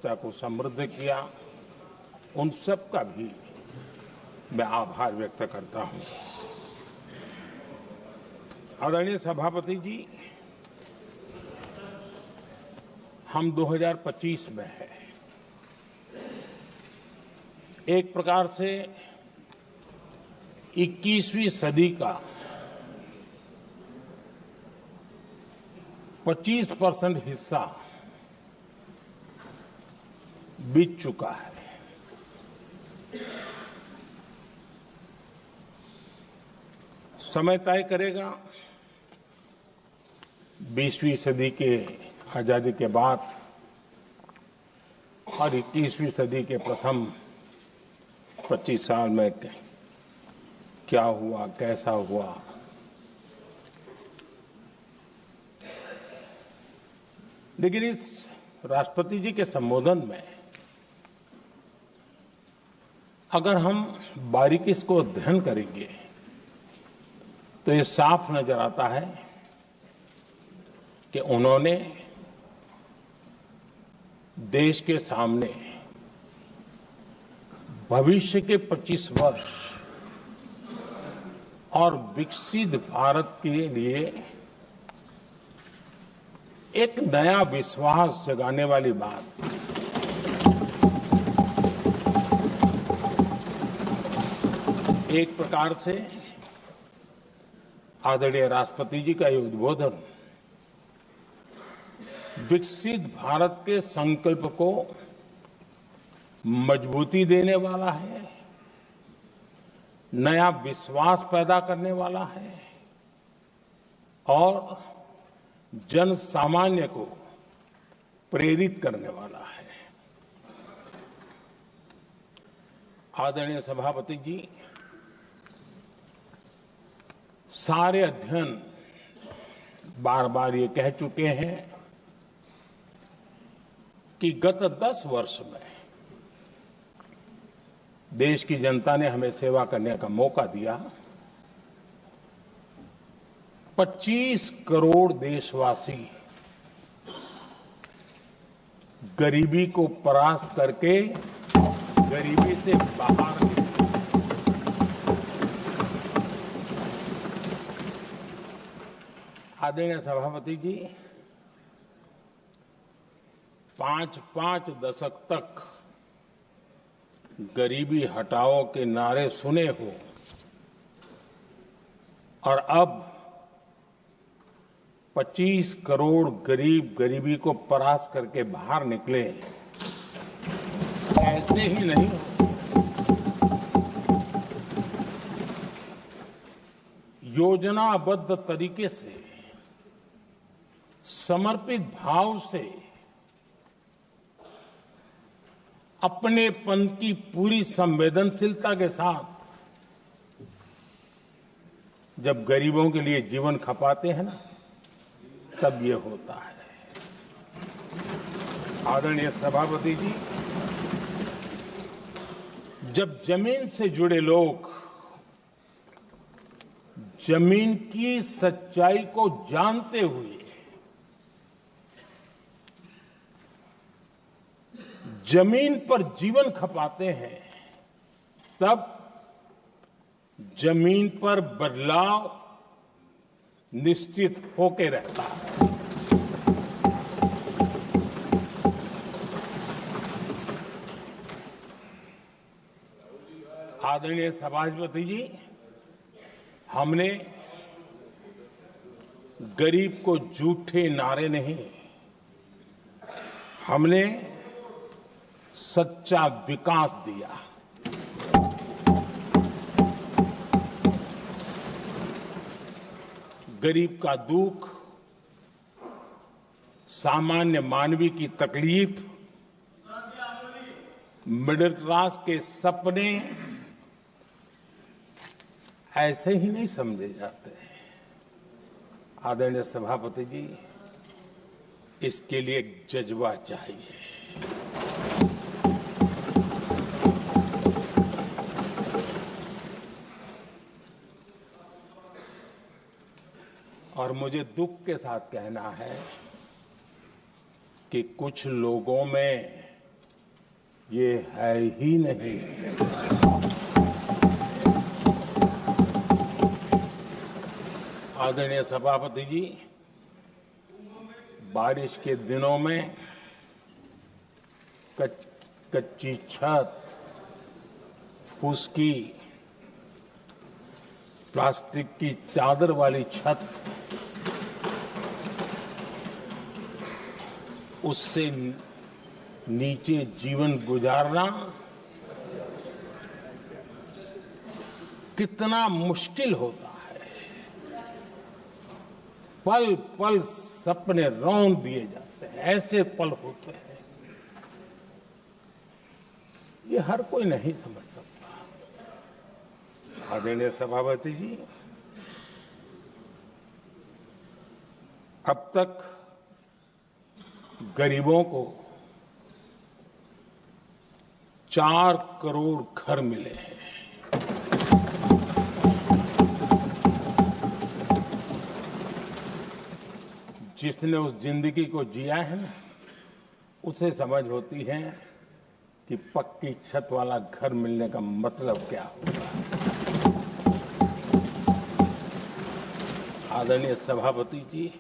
को समृद्ध किया, उन सब का भी मैं आभार व्यक्त करता हूं। आदरणीय सभापति जी, हम 2025 में हैं। एक प्रकार से 21वीं सदी का 25% हिस्सा बीत चुका है। समय तय करेगा 20वीं सदी के आजादी के बाद और 21वीं सदी के प्रथम 25 साल में क्या हुआ, कैसा हुआ। लेकिन इस राष्ट्रपति जी के संबोधन में अगर हम बारीकी इसको अध्ययन करेंगे तो ये साफ नजर आता है कि उन्होंने देश के सामने भविष्य के 25 वर्ष और विकसित भारत के लिए एक नया विश्वास जगाने वाली बात, एक प्रकार से आदरणीय राष्ट्रपति जी का ये उद्बोधन विकसित भारत के संकल्प को मजबूती देने वाला है, नया विश्वास पैदा करने वाला है और जन सामान्य को प्रेरित करने वाला है। आदरणीय सभापति जी, सारे अध्ययन बार बार ये कह चुके हैं कि गत 10 वर्ष में देश की जनता ने हमें सेवा करने का मौका दिया। 25 करोड़ देशवासी गरीबी को परास्त करके गरीबी से बाहर निकले। आदरणीय सभापति जी, 5 दशक तक गरीबी हटाओ के नारे सुने हो और अब 25 करोड़ गरीब गरीबी को परास्त करके बाहर निकले, ऐसे ही नहीं हो। योजनाबद्ध तरीके से, समर्पित भाव से, अपनेपन की पूरी संवेदनशीलता के साथ जब गरीबों के लिए जीवन खपाते हैं ना, तब ये होता है। आदरणीय सभापति जी, जब जमीन से जुड़े लोग जमीन की सच्चाई को जानते हुए जमीन पर जीवन खपाते हैं, तब जमीन पर बदलाव निश्चित होके रहता है। आदरणीय सभापति जी, हमने गरीब को झूठे नारे नहीं, हमने सच्चा विकास दिया। गरीब का दुख, सामान्य मानवी की तकलीफ, मिडिल क्लास के सपने ऐसे ही नहीं समझे जाते। आदरणीय सभापति जी, इसके लिए एक जज्बा चाहिए। और मुझे दुख के साथ कहना है कि कुछ लोगों में ये है ही नहीं। आदरणीय सभापति जी, बारिश के दिनों में कच्ची छत, फुसकी, प्लास्टिक की चादर वाली छत, उससे नीचे जीवन गुजारना कितना मुश्किल होता है। पल पल सपने रौंद दिए जाते हैं, ऐसे पल होते हैं, ये हर कोई नहीं समझ सकता। आदरणीय सभापति जी, अब तक गरीबों को 4 करोड़ घर मिले हैं। जिसने उस जिंदगी को जिया है ना, उसे समझ होती है कि पक्की छत वाला घर मिलने का मतलब क्या होगा। आदरणीय सभापति जी,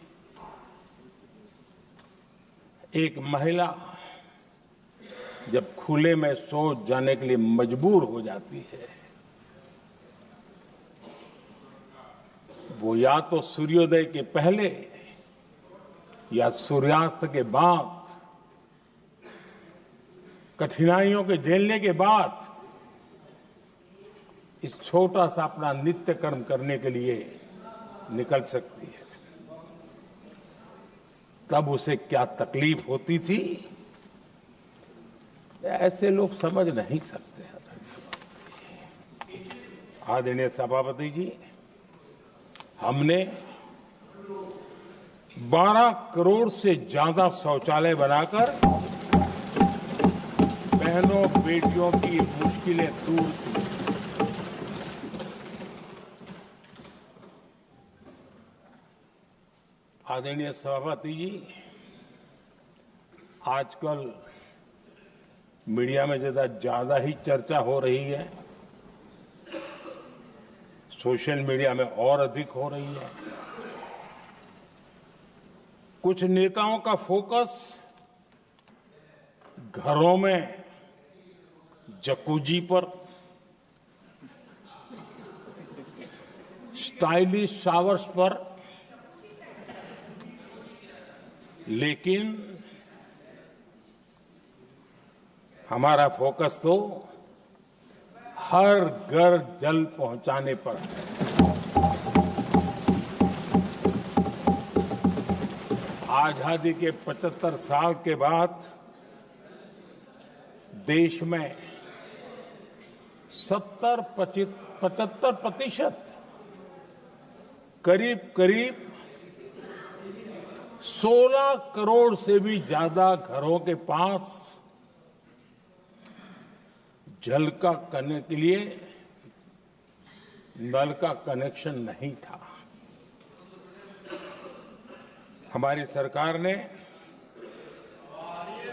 एक महिला जब खुले में शौच जाने के लिए मजबूर हो जाती है, वो या तो सूर्योदय के पहले या सूर्यास्त के बाद, कठिनाइयों के झेलने के बाद इस छोटा सा अपना नित्य कर्म करने के लिए निकल सकती है। तब उसे क्या तकलीफ होती थी, ऐसे लोग समझ नहीं सकते। आदरणीय सभापति जी, हमने 12 करोड़ से ज्यादा शौचालय बनाकर बहनों बेटियों की मुश्किलें दूर की। आदरणीय सभापति जी, आजकल मीडिया में ज्यादा ही चर्चा हो रही है, सोशल मीडिया में और अधिक हो रही है। कुछ नेताओं का फोकस घरों में जकूजी पर, स्टाइलिश शावर्स पर, लेकिन हमारा फोकस तो हर घर जल पहुंचाने पर है। आजादी के 75 साल के बाद देश में 75% करीब 16 करोड़ से भी ज्यादा घरों के पास जल का करने के लिए नल का कनेक्शन नहीं था। हमारी सरकार ने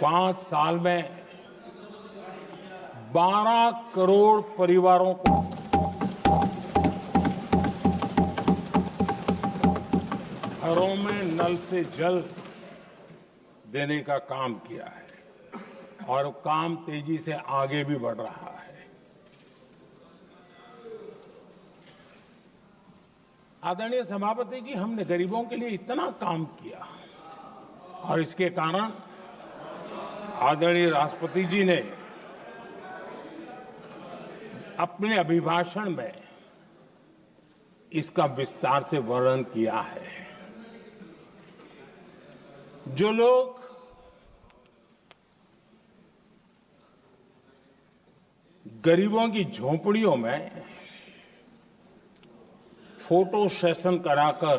5 साल में 12 करोड़ परिवारों को घरों में नल से जल देने का काम किया है और काम तेजी से आगे भी बढ़ रहा है। आदरणीय सभापति जी, हमने गरीबों के लिए इतना काम किया और इसके कारण आदरणीय राष्ट्रपति जी ने अपने अभिभाषण में इसका विस्तार से वर्णन किया है। जो लोग गरीबों की झोपड़ियों में फोटो सेशन कराकर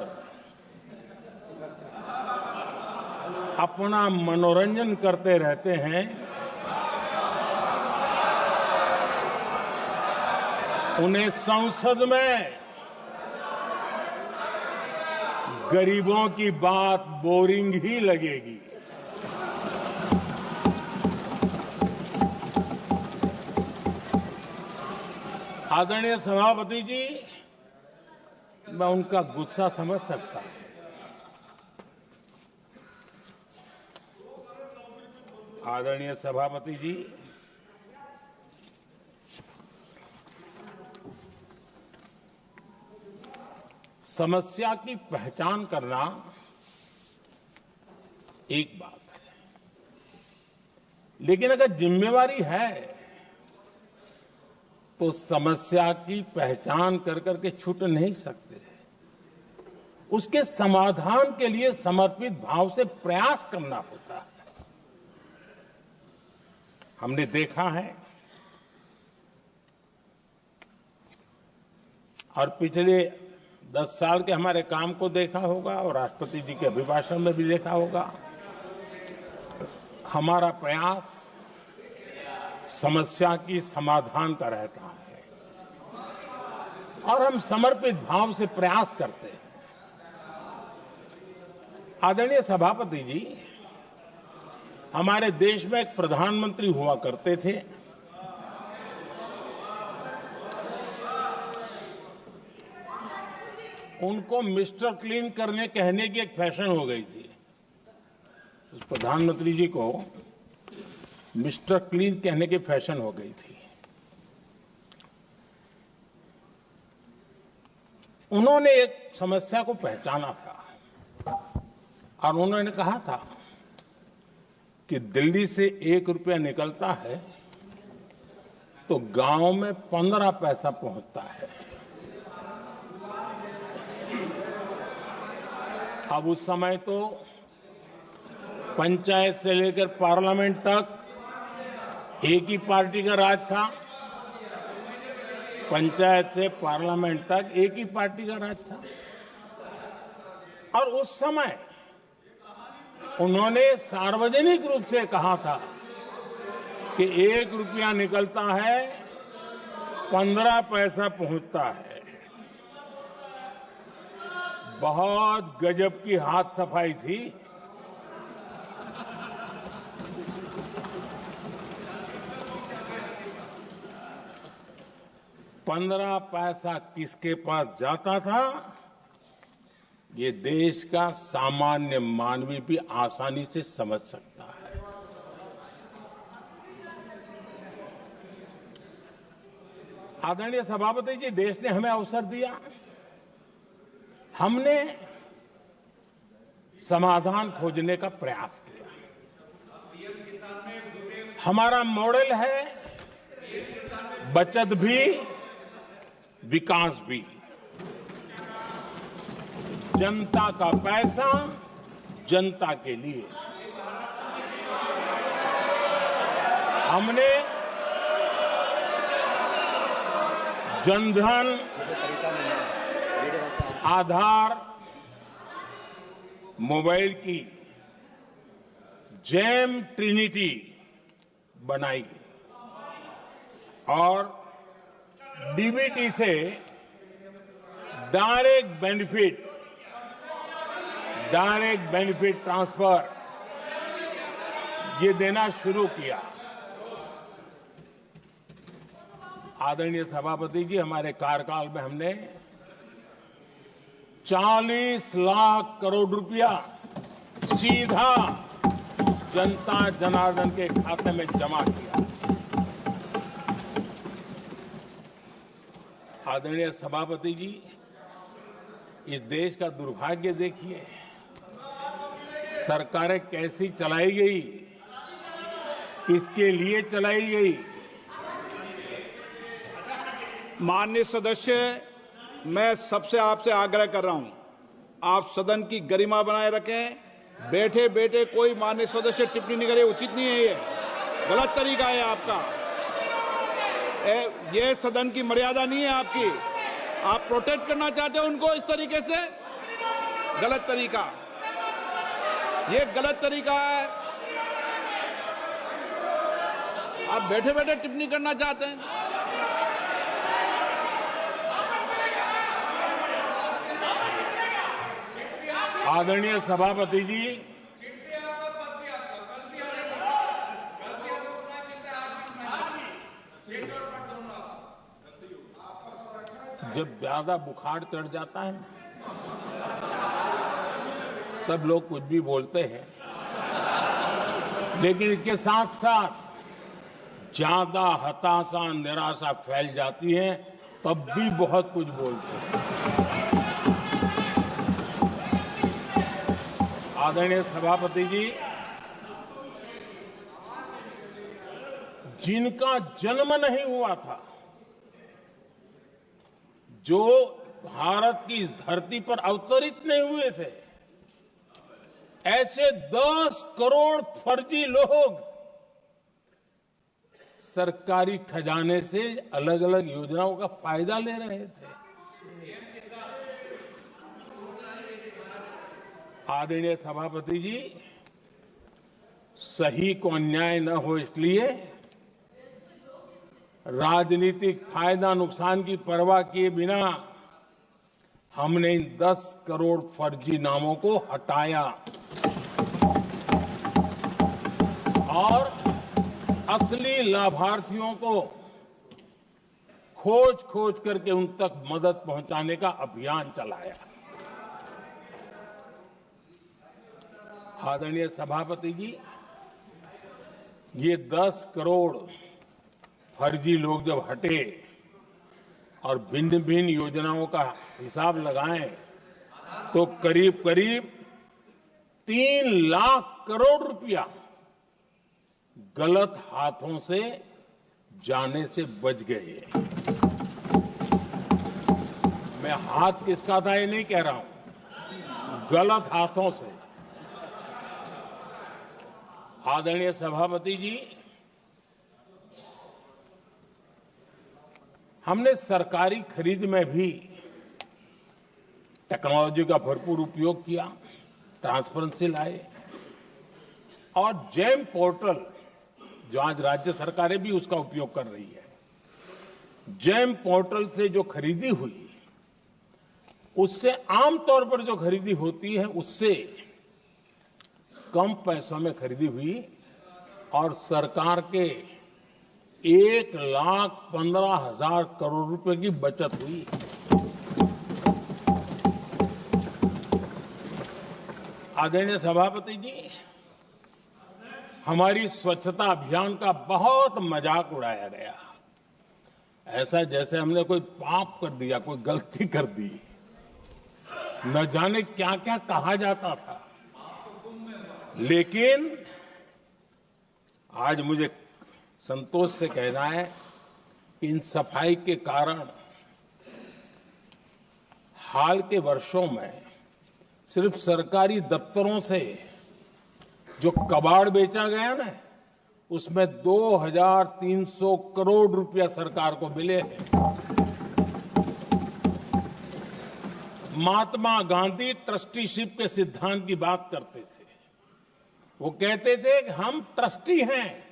अपना मनोरंजन करते रहते हैं, उन्हें संसद में गरीबों की बात बोरिंग ही लगेगी। आदरणीय सभापति जी, मैं उनका गुस्सा समझ सकता हूं। आदरणीय सभापति जी, समस्या की पहचान करना एक बात है, लेकिन अगर जिम्मेवारी है तो समस्या की पहचान कर करके छूट नहीं सकते। उसके समाधान के लिए समर्पित भाव से प्रयास करना होता है। हमने देखा है और पिछले 10 साल के हमारे काम को देखा होगा और राष्ट्रपति जी के अभिभाषण में भी देखा होगा। हमारा प्रयास समस्या की समाधान का रहता है और हम समर्पित भाव से प्रयास करते हैं। आदरणीय सभापति जी, हमारे देश में एक प्रधानमंत्री हुआ करते थे। उनको मिस्टर क्लीन करने कहने की एक फैशन हो गई थी। उस प्रधानमंत्री जी को मिस्टर क्लीन कहने की फैशन हो गई थी। उन्होंने एक समस्या को पहचाना था और उन्होंने कहा था कि दिल्ली से 1 रुपया निकलता है तो गांव में 15 पैसा पहुंचता है। अब उस समय तो पंचायत से लेकर पार्लियामेंट तक एक ही पार्टी का राज था। पंचायत से पार्लियामेंट तक एक ही पार्टी का राज था और उस समय उन्होंने सार्वजनिक रूप से कहा था कि 1 रुपया निकलता है 15 पैसा पहुंचता है। बहुत गजब की हाथ सफाई थी। पंद्रह पैसा किसके पास जाता था, ये देश का सामान्य मानवी भी आसानी से समझ सकता है। आदरणीय सभापति जी, देश ने हमें अवसर दिया, हमने समाधान खोजने का प्रयास किया। हमारा मॉडल है बचत भी विकास भी। जनता का पैसा जनता के लिए। हमने जनधन, आधार, मोबाइल की जेम ट्रिनिटी बनाई और डीबीटी से डायरेक्ट बेनिफिट ट्रांसफर ये देना शुरू किया। आदरणीय सभापति जी, हमारे कार्यकाल में हमने 40 लाख करोड़ रुपया सीधा जनता जनार्दन के खाते में जमा किया। आदरणीय सभापति जी, इस देश का दुर्भाग्य देखिए, सरकारें कैसी चलाई गई, किसके लिए चलाई गई। माननीय सदस्य, मैं सबसे आपसे आग्रह कर रहा हूं, आप सदन की गरिमा बनाए रखें। बैठे बैठे कोई माननीय सदस्य टिप्पणी नहीं करे, उचित नहीं है। ये गलत तरीका है आपका। ये सदन की मर्यादा नहीं है आपकी। आप प्रोटेक्ट करना चाहते हो उनको इस तरीके से, गलत तरीका, ये गलत तरीका है। आप बैठे बैठे टिप्पणी करना चाहते हैं। आदरणीय सभापति जी, जब ज्यादा बुखार चढ़ जाता है ना, तब लोग कुछ भी बोलते हैं, लेकिन इसके साथ साथ ज्यादा हताशा निराशा फैल जाती है, तब भी बहुत कुछ बोलते हैं। आदरणीय सभापति जी, जिनका जन्म नहीं हुआ था, जो भारत की इस धरती पर अवतरित नहीं हुए थे, ऐसे 10 करोड़ फर्जी लोग सरकारी खजाने से अलग अलग योजनाओं का फायदा ले रहे थे। आदरणीय सभापति जी, सही को अन्याय न हो इसलिए राजनीतिक फायदा नुकसान की परवाह किए बिना हमने इन 10 करोड़ फर्जी नामों को हटाया और असली लाभार्थियों को खोज खोज करके उन तक मदद पहुंचाने का अभियान चलाया। आदरणीय सभापति जी, ये 10 करोड़ फर्जी लोग जब हटे और भिन्न भिन्न योजनाओं का हिसाब लगाएं तो करीब करीब 3 लाख करोड़ रुपया गलत हाथों से जाने से बच गए। मैं हाथ किसका था ये नहीं कह रहा हूं, गलत हाथों से। आदरणीय सभापति जी, हमने सरकारी खरीद में भी टेक्नोलॉजी का भरपूर उपयोग किया, ट्रांसपेरेंसी लाए और जेम पोर्टल, जो आज राज्य सरकारें भी उसका उपयोग कर रही है, जेम पोर्टल से जो खरीदी हुई, उससे आमतौर पर जो खरीदी होती है उससे कम पैसों में खरीदी हुई और सरकार के 1,15,000 करोड़ रुपए की बचत हुई। आदरणीय सभापति जी, हमारी स्वच्छता अभियान का बहुत मजाक उड़ाया गया, ऐसा जैसे हमने कोई पाप कर दिया, कोई गलती कर दी, न जाने क्या क्या कहा जाता था। लेकिन आज मुझे संतोष से कहना है कि इन सफाई के कारण हाल के वर्षों में सिर्फ सरकारी दफ्तरों से जो कबाड़ बेचा गया ना, उसमें 2,300 करोड़ रुपया सरकार को मिले हैं। महात्मा गांधी ट्रस्टीशिप के सिद्धांत की बात करते थे। वो कहते थे कि हम ट्रस्टी हैं,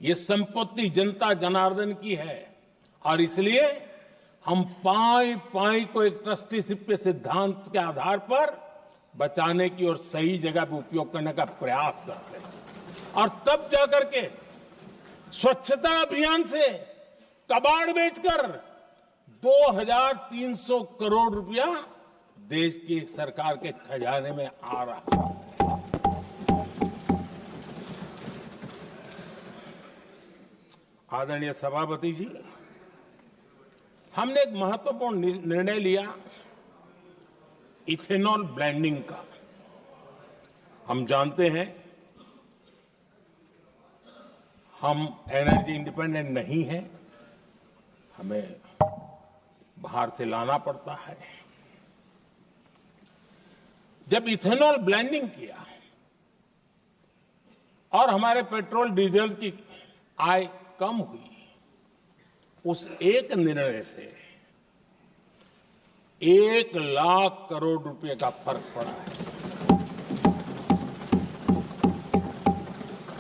ये संपत्ति जनता जनार्दन की है और इसलिए हम पाई पाई को एक ट्रस्टीशिप के सिद्धांत के आधार पर बचाने की और सही जगह पर उपयोग करने का प्रयास करते हैं। और तब जाकर के स्वच्छता अभियान से कबाड़ बेचकर 2,300 करोड़ रुपया देश की सरकार के खजाने में आ रहा है। आदरणीय सभापति जी, हमने एक महत्वपूर्ण निर्णय लिया इथेनॉल ब्लेंडिंग का। हम जानते हैं हम एनर्जी इंडिपेंडेंट नहीं है, हमें बाहर से लाना पड़ता है। जब इथेनॉल ब्लेंडिंग किया और हमारे पेट्रोल डीजल की आय कम हुई, उस एक निर्णय से 1 लाख करोड़ रुपए का फर्क पड़ा है।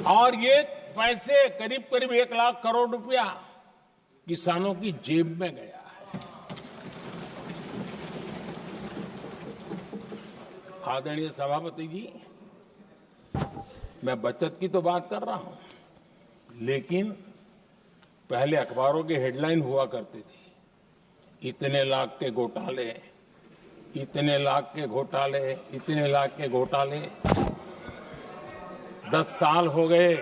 और ये पैसे करीब करीब 1 लाख करोड़ रुपया किसानों की जेब में गया है। आदरणीय सभापति जी, मैं बचत की तो बात कर रहा हूं, लेकिन पहले अखबारों की हेडलाइन हुआ करती थी, इतने लाख के घोटाले, इतने लाख के घोटाले, इतने लाख के घोटाले। 10 साल हो गए।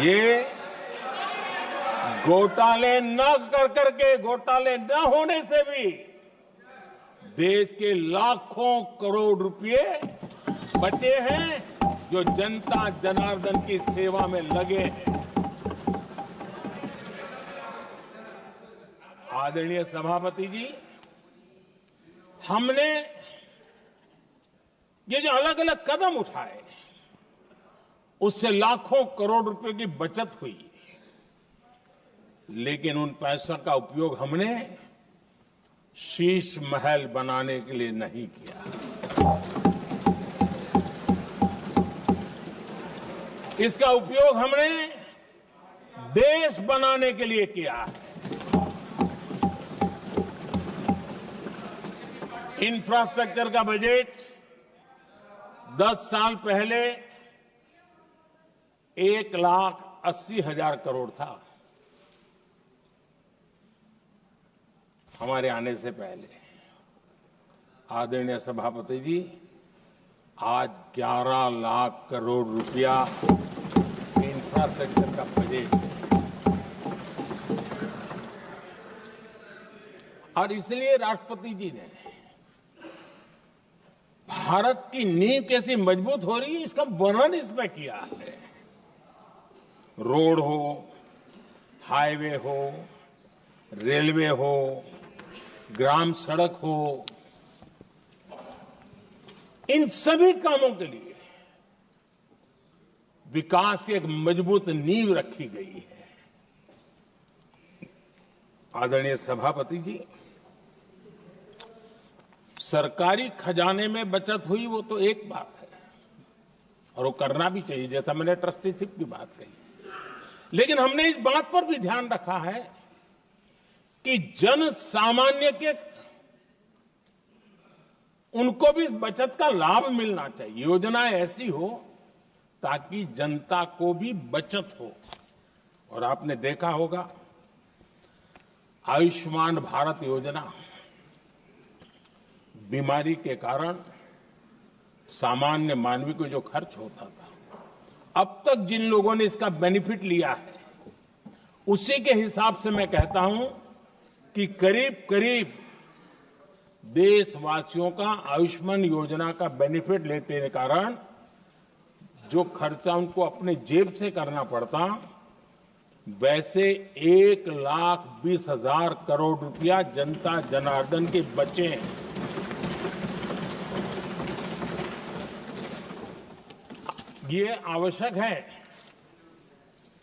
ये घोटाले न कर करके, घोटाले न होने से भी देश के लाखों करोड़ रुपए बचे हैं, जो जनता जनार्दन की सेवा में लगे हैं। आदरणीय सभापति जी, हमने ये जो अलग अलग कदम उठाए, उससे लाखों करोड़ रुपए की बचत हुई, लेकिन उन पैसों का उपयोग हमने शीश महल बनाने के लिए नहीं किया। इसका उपयोग हमने देश बनाने के लिए किया है। इंफ्रास्ट्रक्चर का बजट 10 साल पहले 1,80,000 करोड़ था, हमारे आने से पहले। आदरणीय सभापति जी, आज 11 लाख करोड़ रुपया इंफ्रास्ट्रक्चर का बजट। और इसलिए राष्ट्रपति जी ने भारत की नींव कैसी मजबूत हो रही है, इसका वर्णन इसमें किया है। रोड हो, हाईवे हो, रेलवे हो, ग्राम सड़क हो, इन सभी कामों के लिए विकास की एक मजबूत नींव रखी गई है। आदरणीय सभापति जी, सरकारी खजाने में बचत हुई वो तो एक बात है, और वो करना भी चाहिए, जैसा मैंने ट्रस्टीशिप की बात कही। लेकिन हमने इस बात पर भी ध्यान रखा है कि जन सामान्य के उनको भी बचत का लाभ मिलना चाहिए। योजनाएं ऐसी हो ताकि जनता को भी बचत हो। और आपने देखा होगा, आयुष्मान भारत योजना, बीमारी के कारण सामान्य मानवी को जो खर्च होता था, अब तक जिन लोगों ने इसका बेनिफिट लिया है, उसी के हिसाब से मैं कहता हूं कि करीब करीब देशवासियों का आयुष्मान योजना का बेनिफिट लेते के कारण जो खर्चा उनको अपने जेब से करना पड़ता, वैसे 1,20,000 करोड़ रुपया जनता जनार्दन के बचे हैं। ये आवश्यक है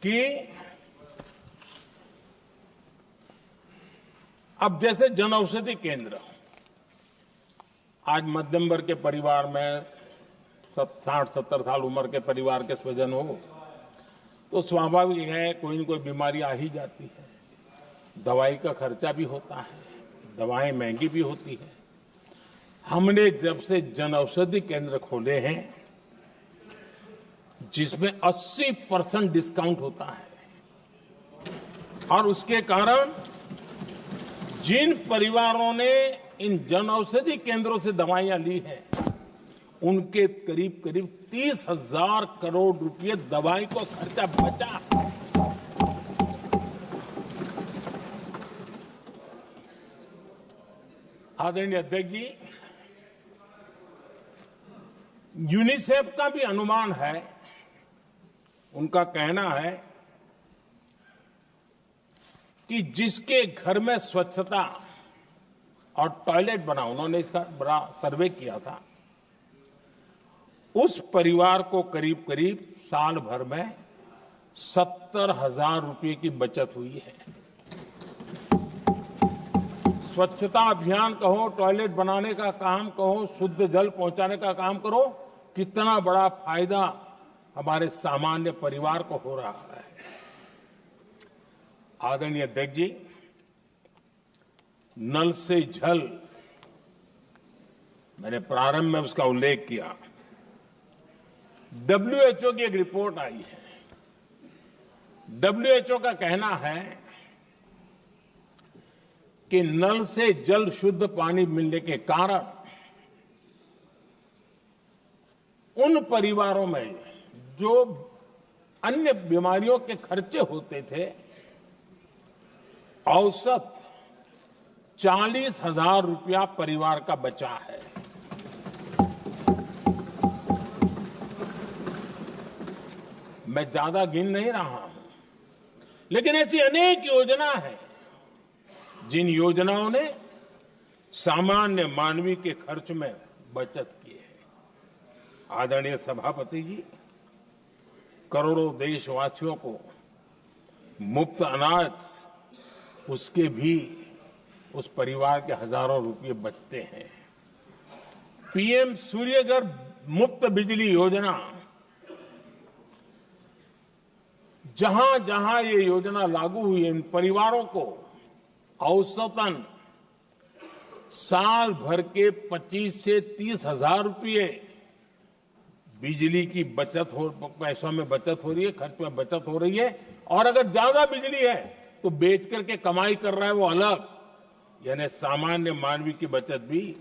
कि अब जैसे जन औषधि केंद्र, आज मध्यम वर्ग के परिवार में 60-70 साल उम्र के परिवार के स्वजन हो तो स्वाभाविक है कोई न कोई बीमारी आ ही जाती है। दवाई का खर्चा भी होता है, दवाएं महंगी भी होती है। हमने जब से जन औषधि केंद्र खोले हैं, जिसमें 80% डिस्काउंट होता है, और उसके कारण जिन परिवारों ने इन जन औषधि केंद्रों से दवाइयां ली हैं, उनके करीब करीब 30,000 करोड़ रुपए दवाई को खर्चा बचा। आदरणीय अध्यक्ष जी, यूनिसेफ का भी अनुमान है, उनका कहना है कि जिसके घर में स्वच्छता और टॉयलेट बना, उन्होंने इसका बड़ा सर्वे किया था, उस परिवार को करीब करीब साल भर में 70,000 रुपए की बचत हुई है। स्वच्छता अभियान कहो, टॉयलेट बनाने का काम कहो, शुद्ध जल पहुंचाने का काम करो, कितना बड़ा फायदा हमारे सामान्य परिवार को हो रहा है। आदरणीय अध्यक्ष जी, नल से जल, मैंने प्रारंभ में उसका उल्लेख किया। WHO की एक रिपोर्ट आई है। WHO का कहना है कि नल से जल शुद्ध पानी मिलने के कारण उन परिवारों में जो अन्य बीमारियों के खर्चे होते थे, औसत 40,000 रुपया परिवार का बचा है। मैं ज्यादा गिन नहीं रहा हूं, लेकिन ऐसी अनेक योजना है जिन योजनाओं ने सामान्य मानवीय के खर्च में बचत की है। आदरणीय सभापति जी, करोड़ों देशवासियों को मुफ्त अनाज, उसके भी उस परिवार के हजारों रुपये बचते हैं। पीएम सूर्यघर मुफ्त बिजली योजना, जहां जहां ये योजना लागू हुई, इन परिवारों को औसतन साल भर के 25 से 30 हजार रुपये बिजली की बचत हो, पैसों में बचत हो रही है, खर्च में बचत हो रही है। और अगर ज्यादा बिजली है तो बेच करके कमाई कर रहा है वो अलग, यानी सामान्य मानवीय की बचत भी।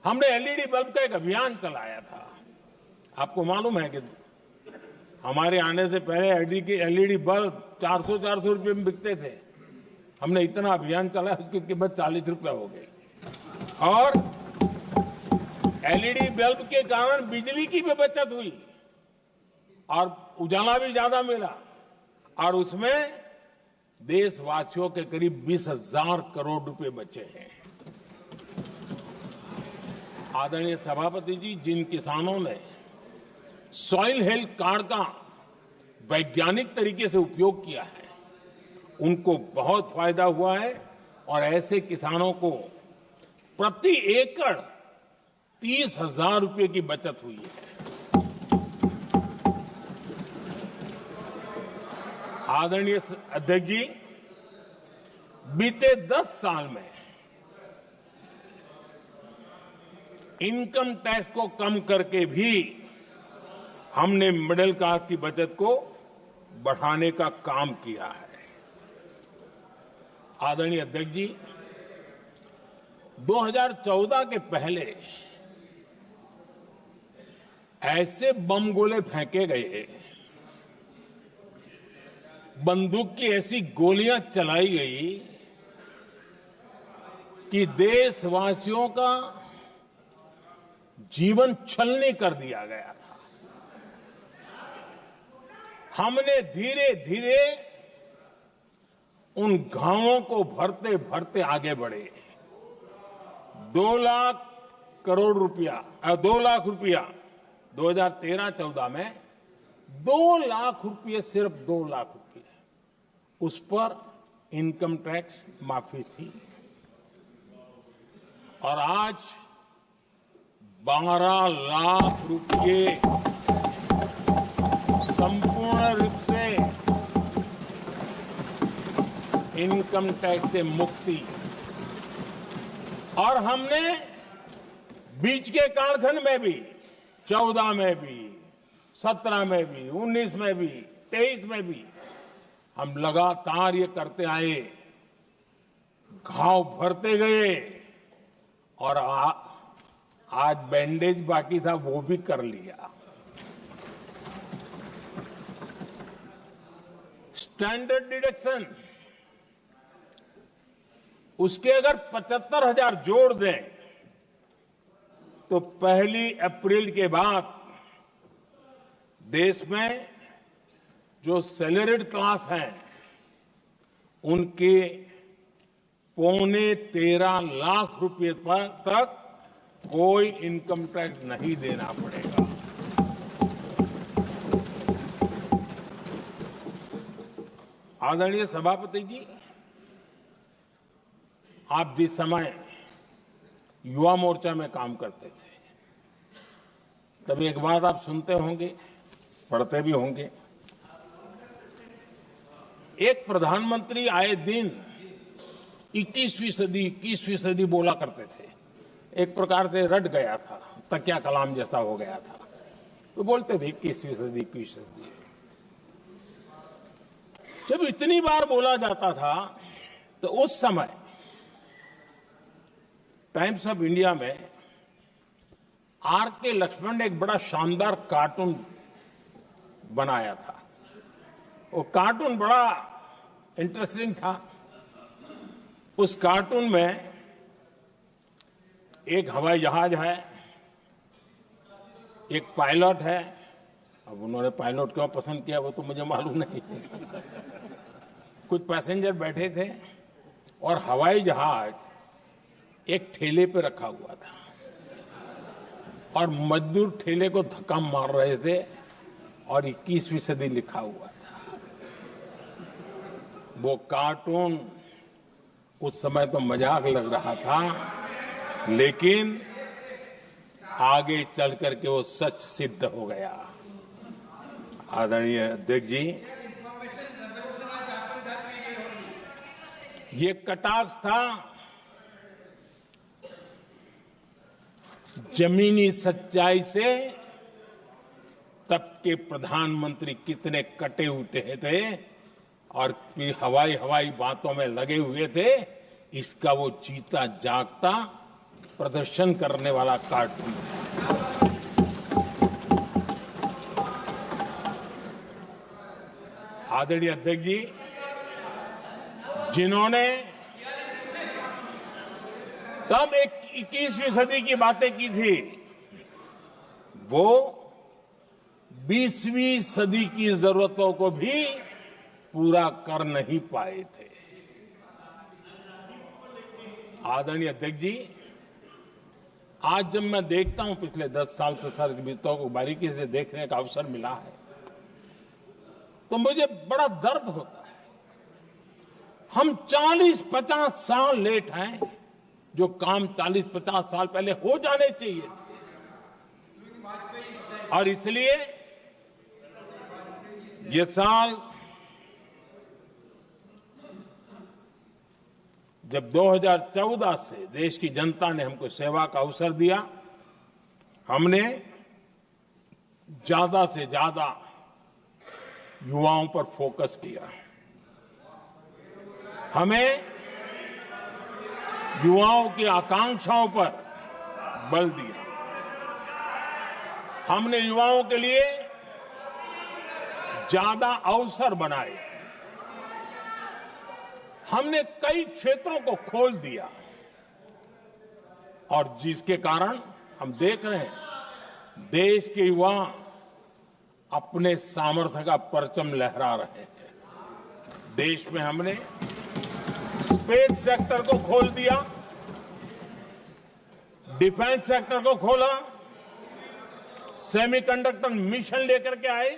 हमने एलईडी बल्ब का एक अभियान चलाया था। आपको मालूम है कि हमारे आने से पहले एलईडी बल्ब 400 रुपये में बिकते थे। हमने इतना अभियान चलाया, उसकी कीमत 40 रुपये हो गई। और एलईडी बल्ब के कारण बिजली की भी बचत हुई और उजाला भी ज्यादा मिला, और उसमें देशवासियों के करीब 20,000 करोड़ रुपए बचे हैं। आदरणीय सभापति जी, जिन किसानों ने सॉइल हेल्थ कार्ड का वैज्ञानिक तरीके से उपयोग किया है, उनको बहुत फायदा हुआ है। और ऐसे किसानों को प्रति एकड़ 30,000 रुपये की बचत हुई है। आदरणीय अध्यक्ष जी, बीते 10 साल में इनकम टैक्स को कम करके भी हमने मिडिल क्लास की बचत को बढ़ाने का काम किया है। आदरणीय अध्यक्ष जी, 2014 के पहले ऐसे बम गोले फेंके गए, बंदूक की ऐसी गोलियां चलाई गई कि देशवासियों का जीवन छलनी कर दिया गया था। हमने धीरे धीरे उन घावों को भरते भरते आगे बढ़े। 2 लाख करोड़ रुपया 2 लाख रुपया 2013-14 में 2 लाख रुपये, सिर्फ 2 लाख रुपये उस पर इनकम टैक्स माफी थी। और आज 12 लाख रुपये संपूर्ण रूप से इनकम टैक्स से मुक्ति। और हमने बीच के कालखंड में भी, 14 में भी, 17 में भी, 19 में भी, 23 में भी हम लगातार ये करते आए, घाव भरते गए। और आज बैंडेज बाकी था, वो भी कर लिया। स्टैंडर्ड डिडक्शन, उसके अगर 75,000 जोड़ दें तो 1 अप्रैल के बाद देश में जो सैलरीड क्लास हैं उनके 13.25 लाख रुपए पर तक कोई इनकम टैक्स नहीं देना पड़ेगा। आदरणीय सभापति जी, आप जिस समय युवा मोर्चा में काम करते थे, तब एक बात आप सुनते होंगे, पढ़ते भी होंगे। एक प्रधानमंत्री आए दिन 21वीं सदी बोला करते थे। एक प्रकार से रट गया था, तकिया कलाम जैसा हो गया था, तो बोलते थे 21वीं सदी। जब इतनी बार बोला जाता था तो उस समय टाइम्स ऑफ इंडिया में आर के लक्ष्मण ने एक बड़ा शानदार कार्टून बनाया था। वो कार्टून बड़ा इंटरेस्टिंग था। उस कार्टून में एक हवाई जहाज है, एक पायलट है। अब उन्होंने पायलट क्यों पसंद किया वो तो मुझे मालूम नहीं। कुछ पैसेंजर बैठे थे और हवाई जहाज एक ठेले पे रखा हुआ था और मजदूर ठेले को धक्का मार रहे थे और 21वीं सदी लिखा हुआ था। वो कार्टून उस समय तो मजाक लग रहा था, लेकिन आगे चल करके वो सच सिद्ध हो गया। आदरणीय अध्यक्ष जी, ये कटाक्ष था जमीनी सच्चाई से। तब के प्रधानमंत्री कितने कटे उठे थे और हवाई बातों में लगे हुए थे, इसका वो जीता जागता प्रदर्शन करने वाला कार्टून है। आदरणीय अध्यक्ष जी, जिन्होंने तब 21वीं सदी की बातें की थी, वो 20वीं सदी की जरूरतों को भी पूरा कर नहीं पाए थे। आदरणीय अध्यक्ष जी, आज जब मैं देखता हूं पिछले 10 साल से सारी बीतों को बारीकी से देखने का अवसर मिला है, तो मुझे बड़ा दर्द होता है। हम 40-50 साल लेट हैं, जो काम 40-50 साल पहले हो जाने चाहिए थे। और इसलिए ये साल जब 2014 से देश की जनता ने हमको सेवा का अवसर दिया, हमने ज्यादा से ज्यादा युवाओं पर फोकस किया। हमें युवाओं की आकांक्षाओं पर बल दिया। हमने युवाओं के लिए ज्यादा अवसर बनाए। हमने कई क्षेत्रों को खोल दिया और जिसके कारण हम देख रहे हैं देश के युवा अपने सामर्थ्य का परचम लहरा रहे हैं। देश में हमने स्पेस सेक्टर को खोल दिया, डिफेंस सेक्टर को खोला, सेमीकंडक्टर मिशन लेकर के आए,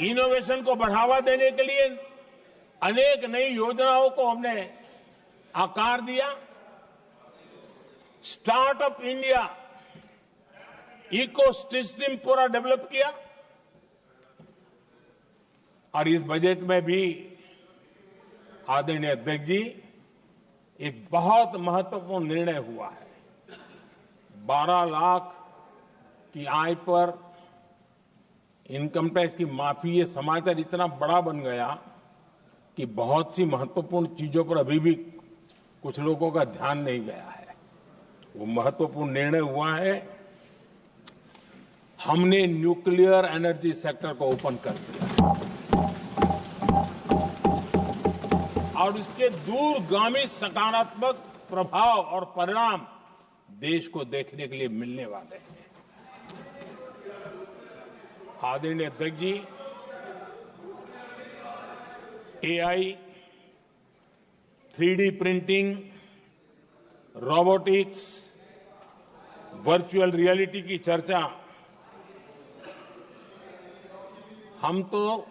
इनोवेशन को बढ़ावा देने के लिए अनेक नई योजनाओं को हमने आकार दिया। स्टार्टअप इंडिया इकोसिस्टम पूरा डेवलप किया। और इस बजट में भी आदरणीय अध्यक्ष जी, एक बहुत महत्वपूर्ण निर्णय हुआ है। 12 लाख की आय पर इनकम टैक्स की माफी। ये समाचार इतना बड़ा बन गया कि बहुत सी महत्वपूर्ण चीजों पर अभी भी कुछ लोगों का ध्यान नहीं गया है। वो महत्वपूर्ण निर्णय हुआ है। हमने न्यूक्लियर एनर्जी सेक्टर को ओपन कर दिया और इसके दूरगामी सकारात्मक प्रभाव और परिणाम देश को देखने के लिए मिलने वाले हैं। आदरणीय अध्यक्ष ji, AI, 3D printing, robotics, virtual reality की चर्चा हम तो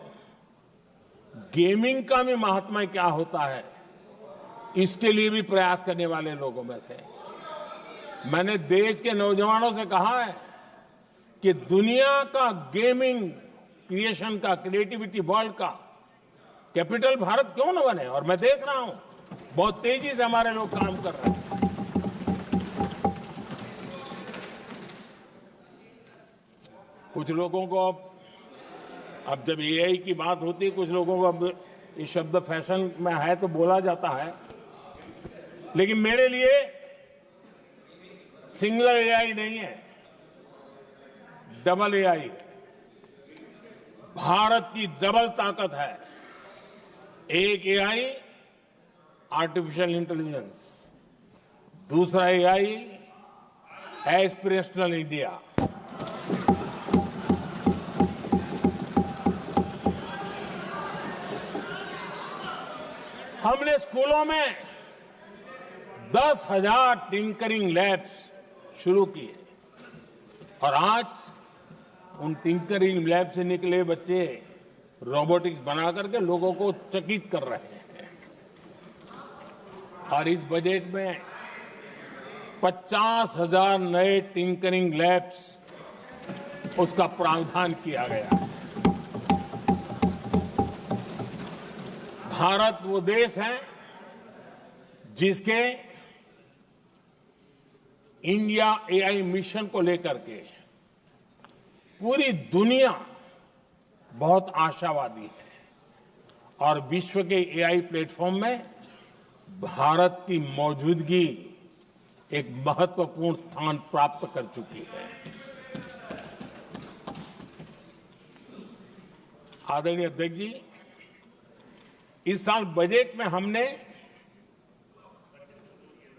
गेमिंग का भी महात्मा क्या होता है इसके लिए भी प्रयास करने वाले लोगों में से। मैंने देश के नौजवानों से कहा है कि दुनिया का गेमिंग क्रिएशन का, क्रिएटिविटी वर्ल्ड का कैपिटल भारत क्यों न बने। और मैं देख रहा हूं बहुत तेजी से हमारे लोग काम कर रहे हैं। कुछ लोगों को अब जब एआई की बात होती है, कुछ लोगों को अब ये शब्द फैशन में है तो बोला जाता है लेकिन मेरे लिए सिंगल एआई नहीं है, डबल एआई। भारत की डबल ताकत है। एक एआई आर्टिफिशियल इंटेलिजेंस, दूसरा एआई एस्पिरेशनल इंडिया। हमने स्कूलों में 10,000 टिंकरिंग लैब्स शुरू किए और आज उन टिंकरिंग लैब से निकले बच्चे रोबोटिक्स बना करके लोगों को चकित कर रहे हैं। और इस बजट में 50,000 नए टिंकरिंग लैब्स उसका प्रावधान किया गया। भारत वो देश है जिसके इंडिया एआई मिशन को लेकर के पूरी दुनिया बहुत आशावादी है और विश्व के एआई प्लेटफॉर्म में भारत की मौजूदगी एक महत्वपूर्ण स्थान प्राप्त कर चुकी है। आदरणीय अध्यक्ष जी, इस साल बजट में हमने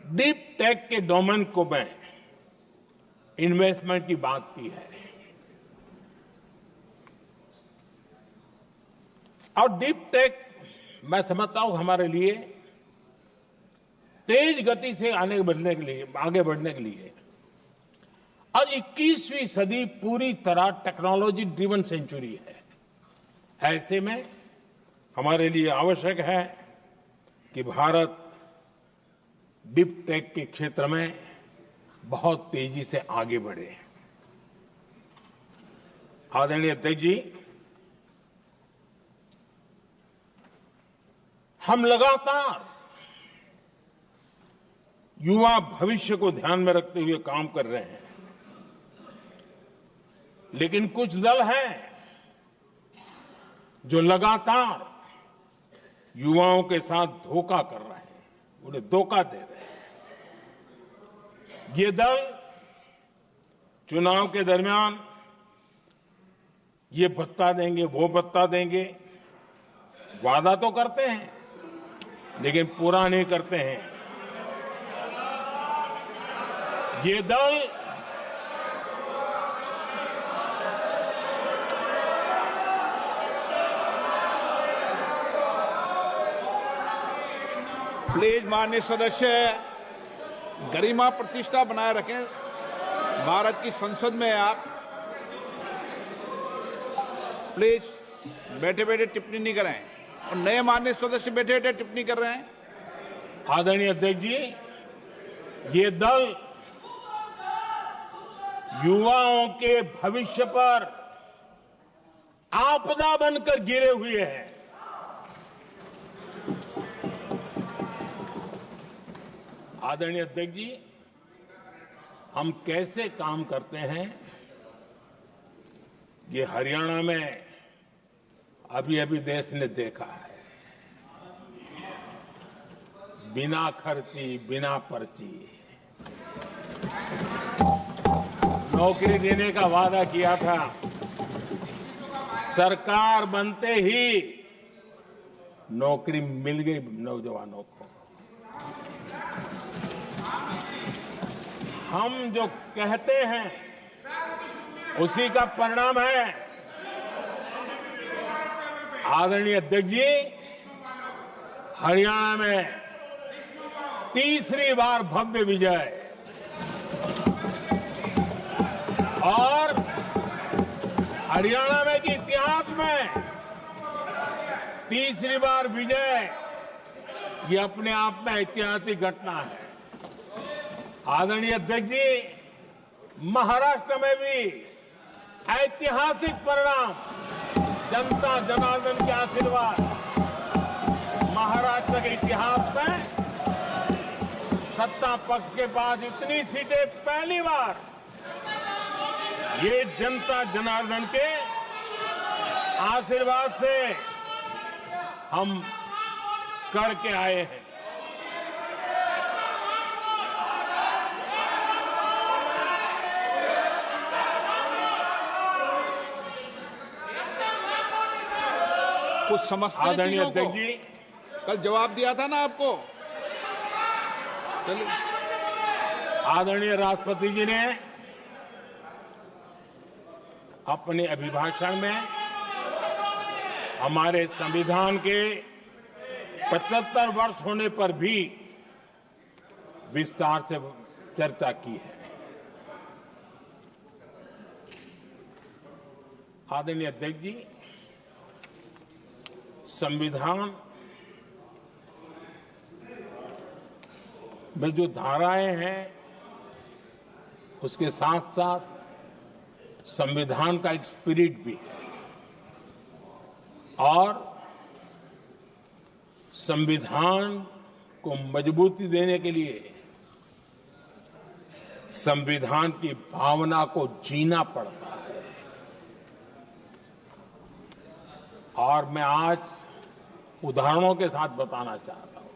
डीप टेक के डोमेन को में इन्वेस्टमेंट की बात की है और डीप टेक मैं समझता हूं हमारे लिए तेज गति से आगे बढ़ने के लिए और 21वीं सदी पूरी तरह टेक्नोलॉजी ड्रिवन सेंचुरी है। ऐसे में हमारे लिए आवश्यक है कि भारत डीप टेक के क्षेत्र में बहुत तेजी से आगे बढ़े। आदरणीय अध्यक्ष जी, हम लगातार युवा भविष्य को ध्यान में रखते हुए काम कर रहे हैं, लेकिन कुछ दल हैं जो लगातार युवाओं के साथ धोखा कर रहे हैं, उन्हें धोखा दे रहे हैं। ये दल चुनाव के दरमियान ये भत्ता देंगे, वो भत्ता देंगे, वादा तो करते हैं लेकिन पूरा नहीं करते हैं। ये दल प्लीज माननीय सदस्य गरिमा प्रतिष्ठा बनाए रखें। भारत की संसद में आप प्लीज बैठे बैठे टिप्पणी नहीं करें और नए माननीय सदस्य बैठे बैठे टिप्पणी कर रहे हैं। आदरणीय अध्यक्ष जी, ये दल युवाओं के भविष्य पर आपदा बनकर गिरे हुए हैं। आदरणीय अध्यक्ष जी, हम कैसे काम करते हैं ये हरियाणा में अभी अभी देश ने देखा है। बिना खर्ची, बिना पर्ची नौकरी देने का वादा किया था, सरकार बनते ही नौकरी मिल गई नौजवानों को। हम जो कहते हैं उसी का परिणाम है। आदरणीय अध्यक्ष जी, हरियाणा में तीसरी बार भव्य विजय और हरियाणा में के इतिहास में तीसरी बार विजय, ये अपने आप में ऐतिहासिक घटना है। आदरणीय अध्यक्ष जी, महाराष्ट्र में भी ऐतिहासिक परिणाम, जनता जनार्दन के आशीर्वाद। महाराष्ट्र के इतिहास में सत्ता पक्ष के पास इतनी सीटें पहली बार, ये जनता जनार्दन के आशीर्वाद से हम करके आए हैं। कुछ समझते हैं आदरणीय चीजों को? अध्यक्ष जी, कल जवाब दिया था ना आपको। चलिए। आदरणीय राष्ट्रपति जी ने अपने अभिभाषण में हमारे संविधान के 75 वर्ष होने पर भी विस्तार से चर्चा की है। आदरणीय अध्यक्ष जी, संविधान में जो धाराएं हैं उसके साथ साथ संविधान का एक स्पिरिट भी है और संविधान को मजबूती देने के लिए संविधान की भावना को जीना पड़ता है। और मैं आज उदाहरणों के साथ बताना चाहता हूं।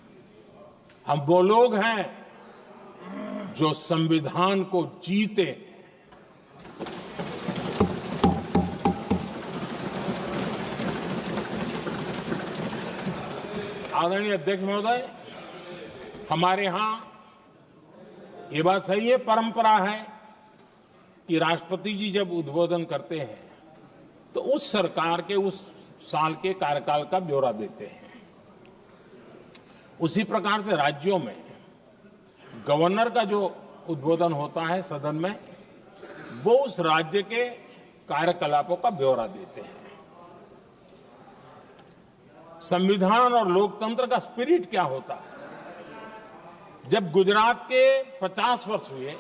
हम वो लोग हैं जो संविधान को जीते हैं। आदरणीय अध्यक्ष महोदय, हमारे यहां ये बात सही है, परंपरा है कि राष्ट्रपति जी जब उद्बोधन करते हैं तो उस सरकार के उस साल के कार्यकाल का ब्यौरा देते हैं। उसी प्रकार से राज्यों में गवर्नर का जो उद्बोधन होता है सदन में, वो उस राज्य के कार्यकलापों का ब्यौरा देते हैं। संविधान और लोकतंत्र का स्पिरिट क्या होता है? जब गुजरात के 50 वर्ष हुए,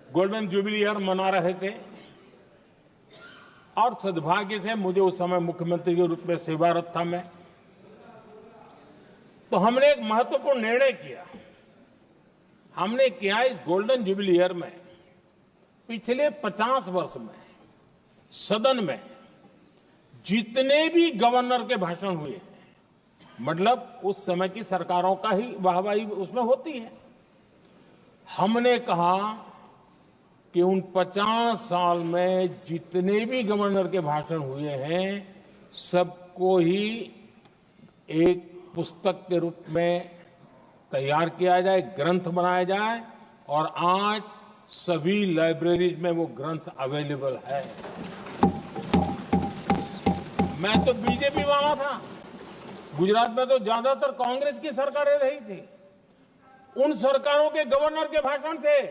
गोल्डन जुबली ईयर मना रहे थे और सद्भाग्य से मुझे उस समय मुख्यमंत्री के रूप में सेवारत था मैं, तो हमने एक महत्वपूर्ण निर्णय किया। हमने किया इस गोल्डन जुबली ईयर में पिछले 50 वर्ष में सदन में जितने भी गवर्नर के भाषण हुए हैं, मतलब उस समय की सरकारों का ही वाहवाही उसमें होती है, हमने कहा कि उन 50 साल में जितने भी गवर्नर के भाषण हुए हैं सबको ही एक पुस्तक के रूप में तैयार किया जाए, ग्रंथ बनाया जाए और आज सभी लाइब्रेरीज में वो ग्रंथ अवेलेबल है। मैं तो बीजेपी वाला था, गुजरात में तो ज्यादातर कांग्रेस की सरकारें रही थी, उन सरकारों के गवर्नर के भाषण थे,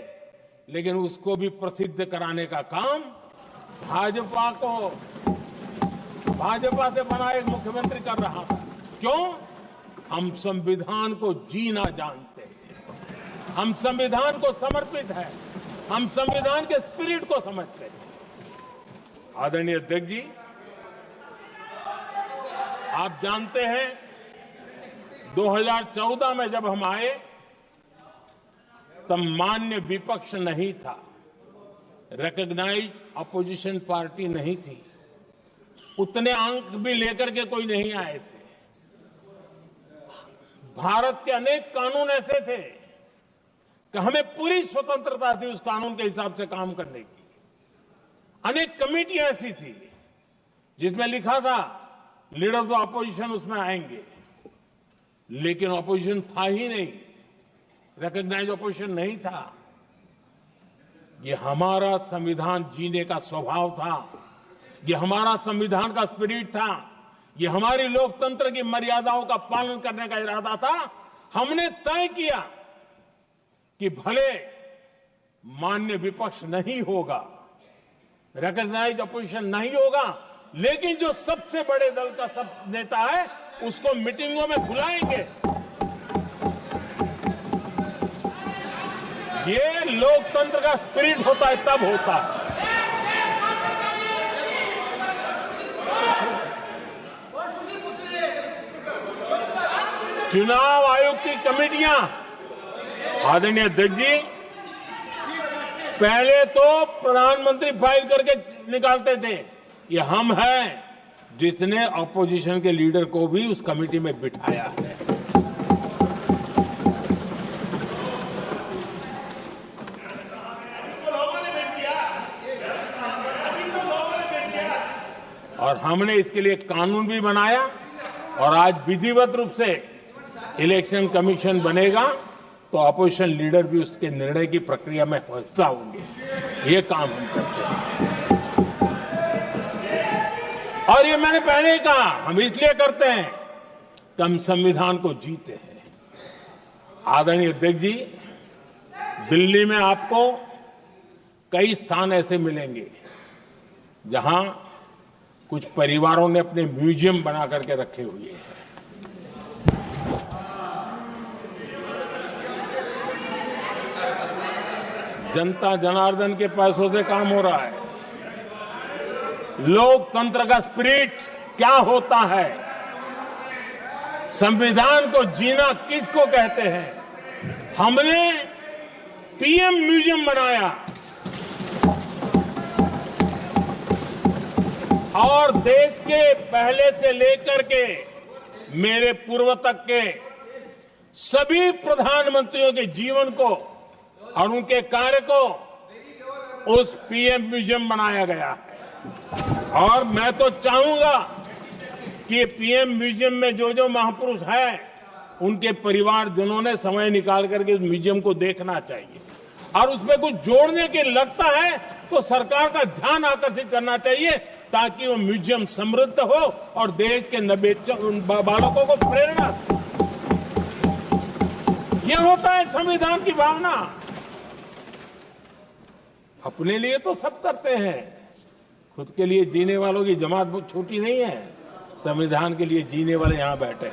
लेकिन उसको भी प्रसिद्ध कराने का काम भाजपा से बना एक मुख्यमंत्री कर रहा था। क्यों? हम संविधान को जीना जानते हैं, हम संविधान को समर्पित हैं, हम संविधान के स्पिरिट को समझते हैं। आदरणीय अध्यक्ष जी, आप जानते हैं 2014 में जब हम आए तब मान्य विपक्ष नहीं था, रिकॉग्नाइज्ड अपोजिशन पार्टी नहीं थी, उतने अंक भी लेकर के कोई नहीं आए थे। भारत के अनेक कानून ऐसे थे कि हमें पूरी स्वतंत्रता थी उस कानून के हिसाब से काम करने की। अनेक कमेटियां ऐसी थी जिसमें लिखा था लीडर्स ऑफ अपोजिशन उसमें आएंगे, लेकिन अपोजिशन था ही नहीं, रिकॉग्नाइज अपोजिशन नहीं था। ये हमारा संविधान जीने का स्वभाव था, ये हमारा संविधान का स्पिरिट था, ये हमारी लोकतंत्र की मर्यादाओं का पालन करने का इरादा था। हमने तय किया कि भले मान्य विपक्ष नहीं होगा, रिकॉग्नाइज अपोजिशन नहीं होगा, लेकिन जो सबसे बड़े दल का सब नेता है उसको मीटिंगों में बुलाएंगे। ये लोकतंत्र का स्पिरिट होता है, तब होता है। चुनाव आयोग की कमेटियां, आदरणीय अध्यक्ष जी, पहले तो प्रधानमंत्री फाइल करके निकालते थे, ये हम हैं जिसने अपोजिशन के लीडर को भी उस कमेटी में बिठाया है। और हमने इसके लिए कानून भी बनाया और आज विधिवत रूप से इलेक्शन कमीशन बनेगा तो अपोजिशन लीडर भी उसके निर्णय की प्रक्रिया में हिस्सा होंगे। ये काम हम करते हैं और ये मैंने पहले ही कहा, हम इसलिए करते हैं कि हम संविधान को जीते हैं। आदरणीय अध्यक्ष जी, दिल्ली में आपको कई स्थान ऐसे मिलेंगे जहां कुछ परिवारों ने अपने म्यूजियम बना करके रखे हुए हैं। जनता जनार्दन के पैसों से काम हो रहा है। लोकतंत्र का स्पिरिट क्या होता है, संविधान को जीना किसको कहते हैं, हमने पीएम म्यूजियम बनाया और देश के पहले से लेकर के मेरे पूर्व तक के सभी प्रधानमंत्रियों के जीवन को और उनके कार्य को उस पीएम म्यूजियम बनाया गया है। और मैं तो चाहूंगा कि पीएम म्यूजियम में जो जो महापुरुष है उनके परिवारजनों ने समय निकाल करके उस म्यूजियम को देखना चाहिए और उसमें कुछ जोड़ने के लगता है तो सरकार का ध्यान आकर्षित करना चाहिए ताकि वो म्यूजियम समृद्ध हो और देश के बालकों को प्रेरणा। ये होता है संविधान की भावना। अपने लिए तो सब करते हैं, खुद के लिए जीने वालों की जमात बहुत छोटी नहीं है। संविधान के लिए जीने वाले यहां बैठे हैं।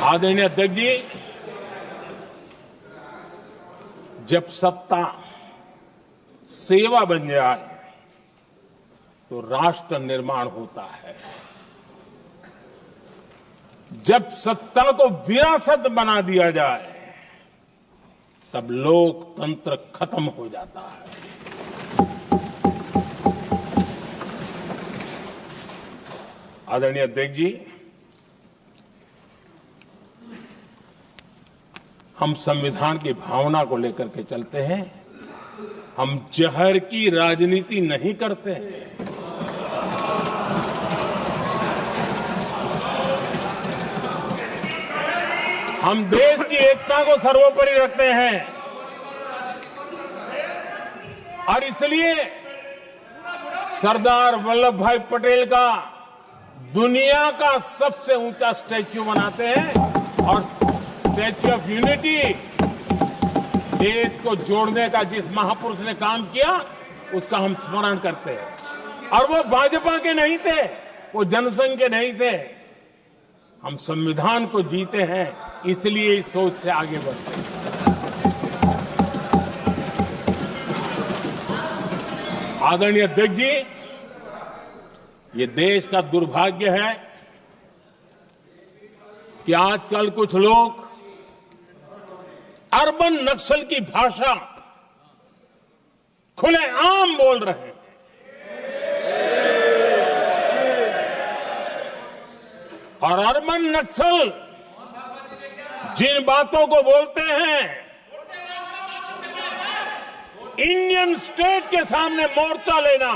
आदरणीय अध्यक्ष जी, जब सत्ता सेवा बन जाए तो राष्ट्र निर्माण होता है। जब सत्ता को विरासत बना दिया जाए तब लोकतंत्र खत्म हो जाता है। आदरणीय अध्यक्ष जी, हम संविधान की भावना को लेकर के चलते हैं, हम जहर की राजनीति नहीं करते हैं। हम देश की एकता को सर्वोपरि रखते हैं और इसलिए सरदार वल्लभ भाई पटेल का दुनिया का सबसे ऊंचा स्टैच्यू बनाते हैं और स्टैच्यू ऑफ यूनिटी देश को जोड़ने का जिस महापुरुष ने काम किया उसका हम स्मरण करते हैं। और वो भाजपा के नहीं थे, वो जनसंघ के नहीं थे। हम संविधान को जीते हैं, इसलिए इस सोच से आगे बढ़ते हैं। आदरणीय अध्यक्ष जी, ये देश का दुर्भाग्य है कि आजकल कुछ लोग अर्बन नक्सल की भाषा खुलेआम बोल रहे हैं। और अर्बन नक्सल जिन बातों को बोलते हैं, इंडियन स्टेट के सामने मोर्चा लेना,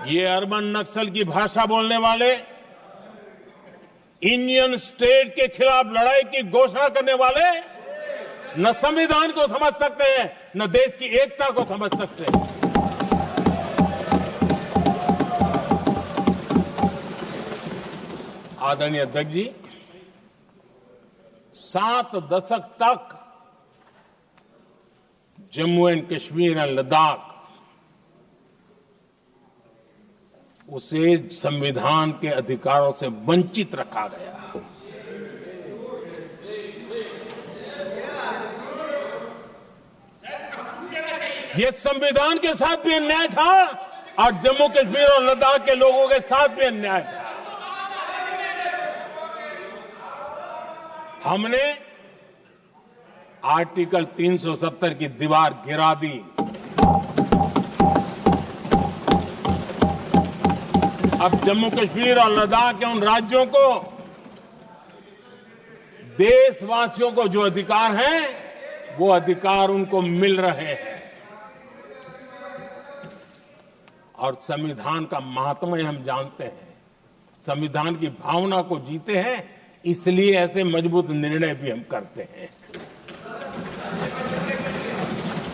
ये अर्बन नक्सल की भाषा बोलने वाले इंडियन स्टेट के खिलाफ लड़ाई की घोषणा करने वाले न संविधान को समझ सकते हैं, न देश की एकता को समझ सकते हैं। आदरणीय अध्यक्ष जी, 7 दशक तक जम्मू एंड कश्मीर और लद्दाख उसे संविधान के अधिकारों से वंचित रखा गया। ये संविधान के साथ भी अन्याय था और जम्मू कश्मीर और लद्दाख के लोगों के साथ भी अन्याय था। हमने आर्टिकल 370 की दीवार गिरा दी। अब जम्मू कश्मीर और लद्दाख के उन राज्यों को देशवासियों को जो अधिकार हैं, वो अधिकार उनको मिल रहे हैं। और संविधान का महात्म्य हम जानते हैं। संविधान की भावना को जीते हैं, इसलिए ऐसे मजबूत निर्णय भी हम करते हैं।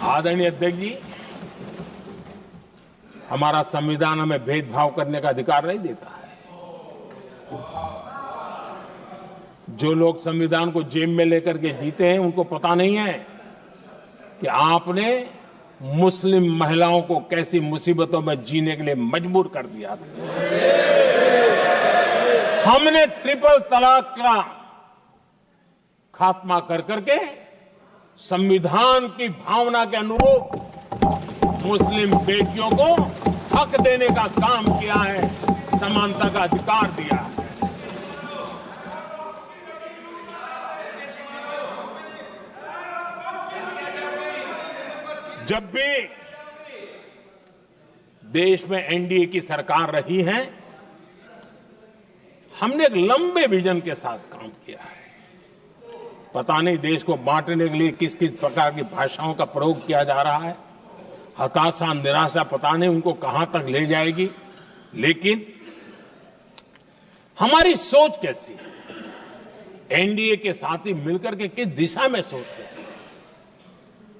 आदरणीय अध्यक्ष जी, हमारा संविधान हमें भेदभाव करने का अधिकार नहीं देता है। जो लोग संविधान को जेब में लेकर के जीते हैं, उनको पता नहीं है कि आपने मुस्लिम महिलाओं को कैसी मुसीबतों में जीने के लिए मजबूर कर दिया था। हमने ट्रिपल तलाक का खात्मा कर करके संविधान की भावना के अनुरूप मुस्लिम बेटियों को हक देने का काम किया है, समानता का अधिकार दिया है। जब भी देश में एनडीए की सरकार रही है, हमने एक लंबे विजन के साथ काम किया है। पता नहीं देश को बांटने के लिए किस किस प्रकार की भाषाओं का प्रयोग किया जा रहा है। हताशा, निराशा पता नहीं उनको कहां तक ले जाएगी, लेकिन हमारी सोच कैसी है, एनडीए के साथी मिलकर के किस दिशा में सोचते हैं।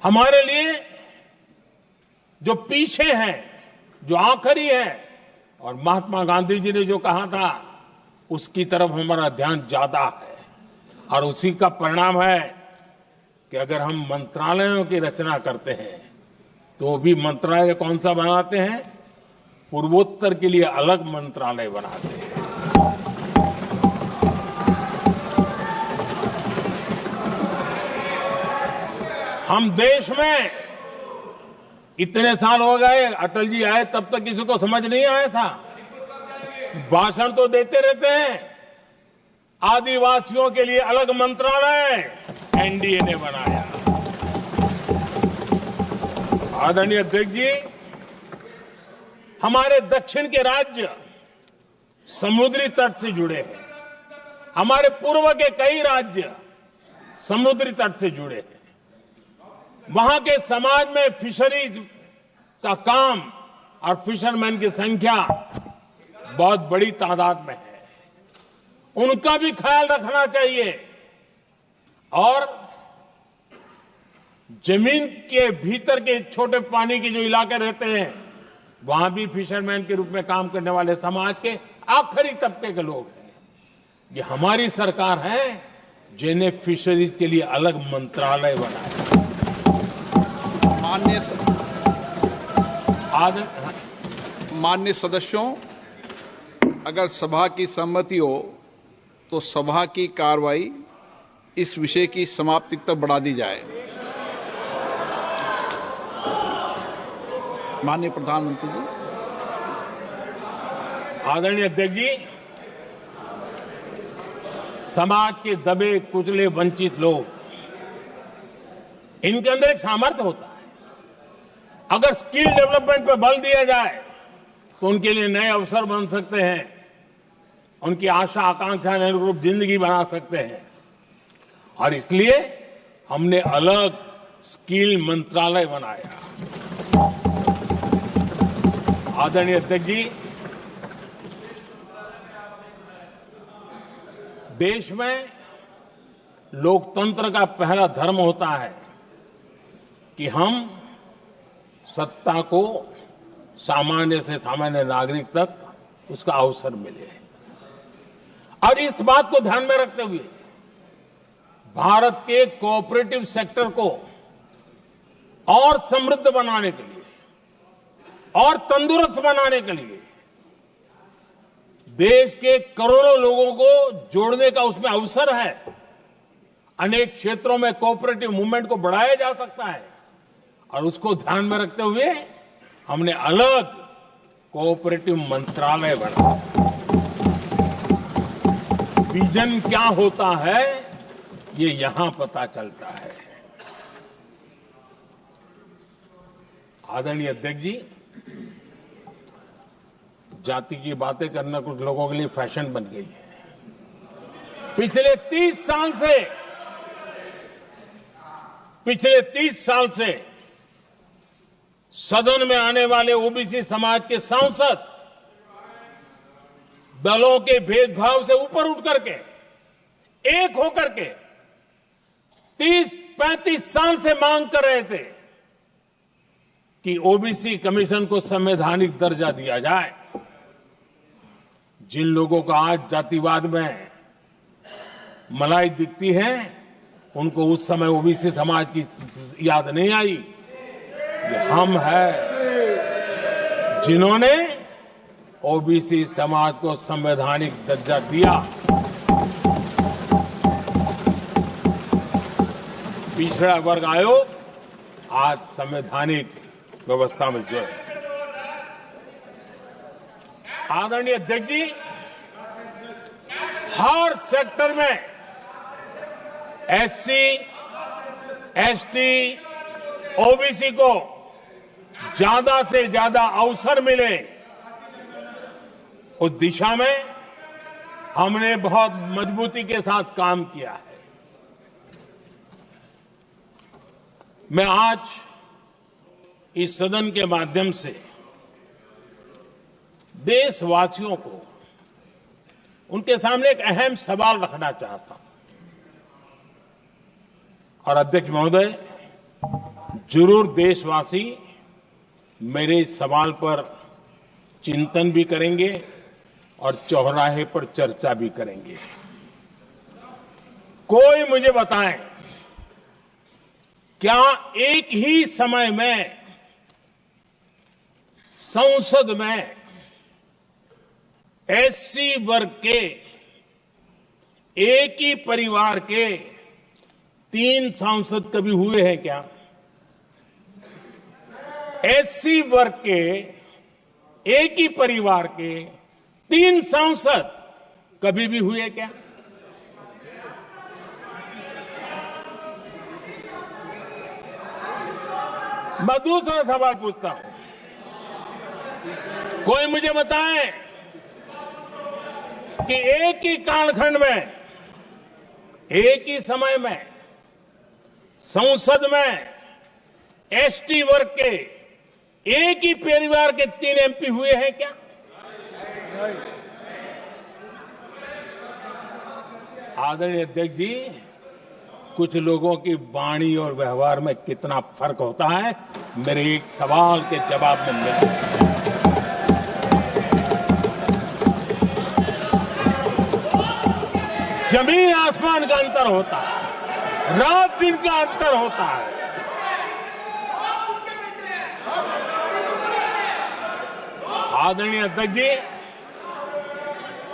हमारे लिए जो पीछे है, जो आखिरी है, और महात्मा गांधी जी ने जो कहा था, उसकी तरफ हमारा ध्यान ज्यादा है। और उसी का परिणाम है कि अगर हम मंत्रालयों की रचना करते हैं, तो भी मंत्रालय कौन सा बनाते हैं? पूर्वोत्तर के लिए अलग मंत्रालय बनाते हैं। हम देश में इतने साल हो गए, अटल जी आए तब तक किसी को समझ नहीं आया था। भाषण तो देते रहते हैं। आदिवासियों के लिए अलग मंत्रालय एनडीए ने बनाया। आदरणीय अध्यक्ष जी, हमारे दक्षिण के राज्य समुद्री तट से जुड़े हैं। हमारे पूर्व के कई राज्य समुद्री तट से जुड़े हैं। वहां के समाज में फिशरीज का काम और फिशरमैन की संख्या बहुत बड़ी तादाद में है। उनका भी ख्याल रखना चाहिए। और जमीन के भीतर के छोटे पानी के जो इलाके रहते हैं, वहां भी फिशरमैन के रूप में काम करने वाले समाज के आखिरी तबके के लोग हैं। ये हमारी सरकार है जिन्हें फिशरीज के लिए अलग मंत्रालय बनाया। माननीय सदस्यों, अगर सभा की सहमति हो तो सभा की कार्रवाई इस विषय की समाप्ति तक बढ़ा दी जाए। माननीय प्रधानमंत्री जी। आदरणीय अध्यक्ष जी, समाज के दबे कुचले वंचित लोग, इनके अंदर एक सामर्थ्य होता है। अगर स्किल डेवलपमेंट पर बल दिया जाए तो उनके लिए नए अवसर बन सकते हैं, उनकी आशा आकांक्षा के अनुरूप जिंदगी बना सकते हैं। और इसलिए हमने अलग स्किल मंत्रालय बनाया। आदरणीय अध्यक्ष जी, देश में लोकतंत्र का पहला धर्म होता है कि हम सत्ता को सामान्य से सामान्य नागरिक तक उसका अवसर मिले। और इस बात को ध्यान में रखते हुए भारत के कोऑपरेटिव सेक्टर को और समृद्ध बनाने के लिए और तंदुरुस्त बनाने के लिए देश के करोड़ों लोगों को जोड़ने का उसमें अवसर है। अनेक क्षेत्रों में कोऑपरेटिव मूवमेंट को बढ़ाया जा सकता है और उसको ध्यान में रखते हुए हमने अलग कोऑपरेटिव मंत्रालय बनाया। विजन क्या होता है ये यहां पता चलता है। आदरणीय अध्यक्ष जी, जाति की बातें करना कुछ लोगों के लिए फैशन बन गई है। पिछले 30 साल से सदन में आने वाले ओबीसी समाज के सांसद दलों के भेदभाव से ऊपर उठ करके एक होकर के 30-35 साल से मांग कर रहे थे कि ओबीसी कमीशन को संवैधानिक दर्जा दिया जाए। जिन लोगों को आज जातिवाद में मलाई दिखती है, उनको उस समय ओबीसी समाज की याद नहीं आई। ये हम हैं जिन्होंने ओबीसी समाज को संवैधानिक दर्जा दिया। पिछड़ा वर्ग आयोग आज संवैधानिक व्यवस्था में जो है। आदरणीय अध्यक्ष जी, हर सेक्टर में एससी, एसटी, ओबीसी को ज्यादा से ज्यादा अवसर मिले, उस दिशा में हमने बहुत मजबूती के साथ काम किया है। मैं आज इस सदन के माध्यम से देशवासियों को उनके सामने एक अहम सवाल रखना चाहता हूं। और अध्यक्ष महोदय, जरूर देशवासी मेरे इस सवाल पर चिंतन भी करेंगे और चौराहे पर चर्चा भी करेंगे। कोई मुझे बताएं, क्या एक ही समय में संसद में एससी वर्ग के एक ही परिवार के 3 सांसद कभी हुए हैं क्या? एससी वर्ग के एक ही परिवार के 3 सांसद कभी भी हुए क्या? मैं दूसरा सवाल पूछता हूं, कोई मुझे बताए कि एक ही कालखंड में, एक ही समय में संसद में एसटी वर्ग के एक ही परिवार के 3 एमपी हुए हैं क्या? आदरणीय अध्यक्ष जी, कुछ लोगों की वाणी और व्यवहार में कितना फर्क होता है, मेरे एक सवाल के जवाब में मिलता है। जमीन आसमान का अंतर होता है, रात दिन का अंतर होता है। आदरणीय अध्यक्ष जी,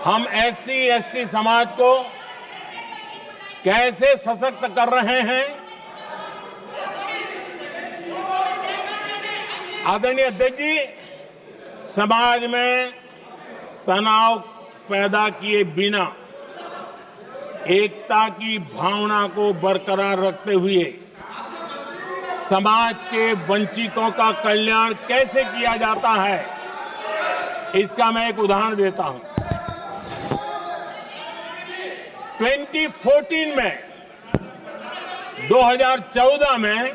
हम एससी एसटी समाज को कैसे सशक्त कर रहे हैं? आदरणीय अध्यक्ष जी, समाज में तनाव पैदा किए बिना एकता की भावना को बरकरार रखते हुए समाज के वंचितों का कल्याण कैसे किया जाता है, इसका मैं एक उदाहरण देता हूं। 2014 में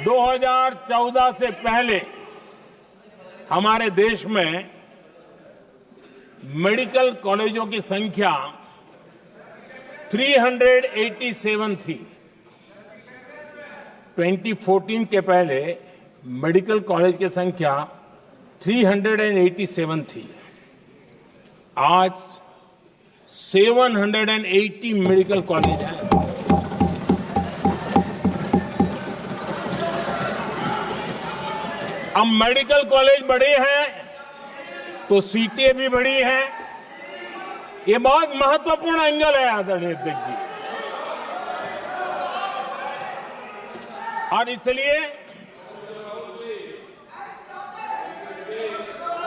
2014 से पहले हमारे देश में मेडिकल कॉलेजों की संख्या 387 थी। 2014 के पहले मेडिकल कॉलेज की संख्या 387 थी। आज 780 मेडिकल कॉलेज हैं। अब मेडिकल कॉलेज बड़े हैं तो सीटें भी बढ़ी हैं। ये बहुत महत्वपूर्ण एंगल है आदरणीय अध्यक्ष जी। और इसलिए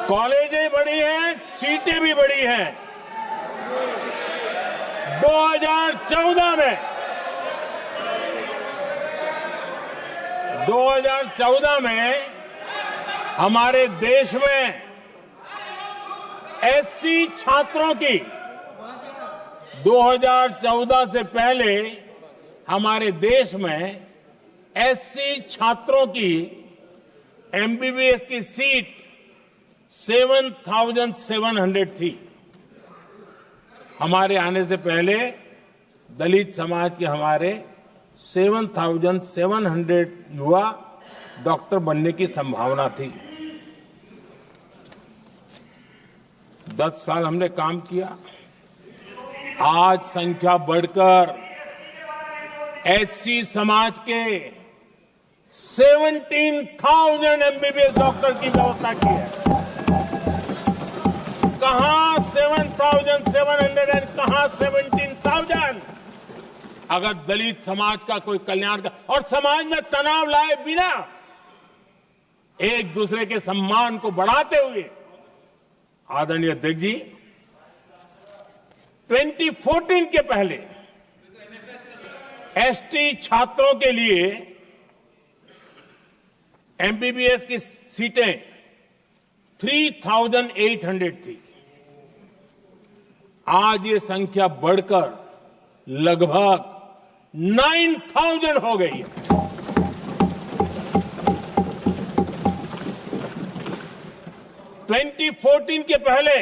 कॉलेजें बड़ी हैं, सीटें भी बड़ी हैं। 2014 में हमारे देश में एससी छात्रों की 2014 से पहले हमारे देश में एससी छात्रों की एमबीबीएस की सीट 7,700 थी। हमारे आने से पहले दलित समाज के हमारे 7,700 युवा डॉक्टर बनने की संभावना थी। 10 साल हमने काम किया। आज संख्या बढ़कर एससी समाज के 17,000 एमबीबीएस डॉक्टर की व्यवस्था की है। कहां 7,700 और कहां 17,000। अगर दलित समाज का कोई कल्याण का और समाज में तनाव लाए बिना एक दूसरे के सम्मान को बढ़ाते हुए आदरणीय अध्यक्ष जी 2014 के पहले एसटी छात्रों के लिए एमबीबीएस की सीटें 3,800 थी। आज ये संख्या बढ़कर लगभग 9,000 हो गई है। ट्वेंटी 14 के पहले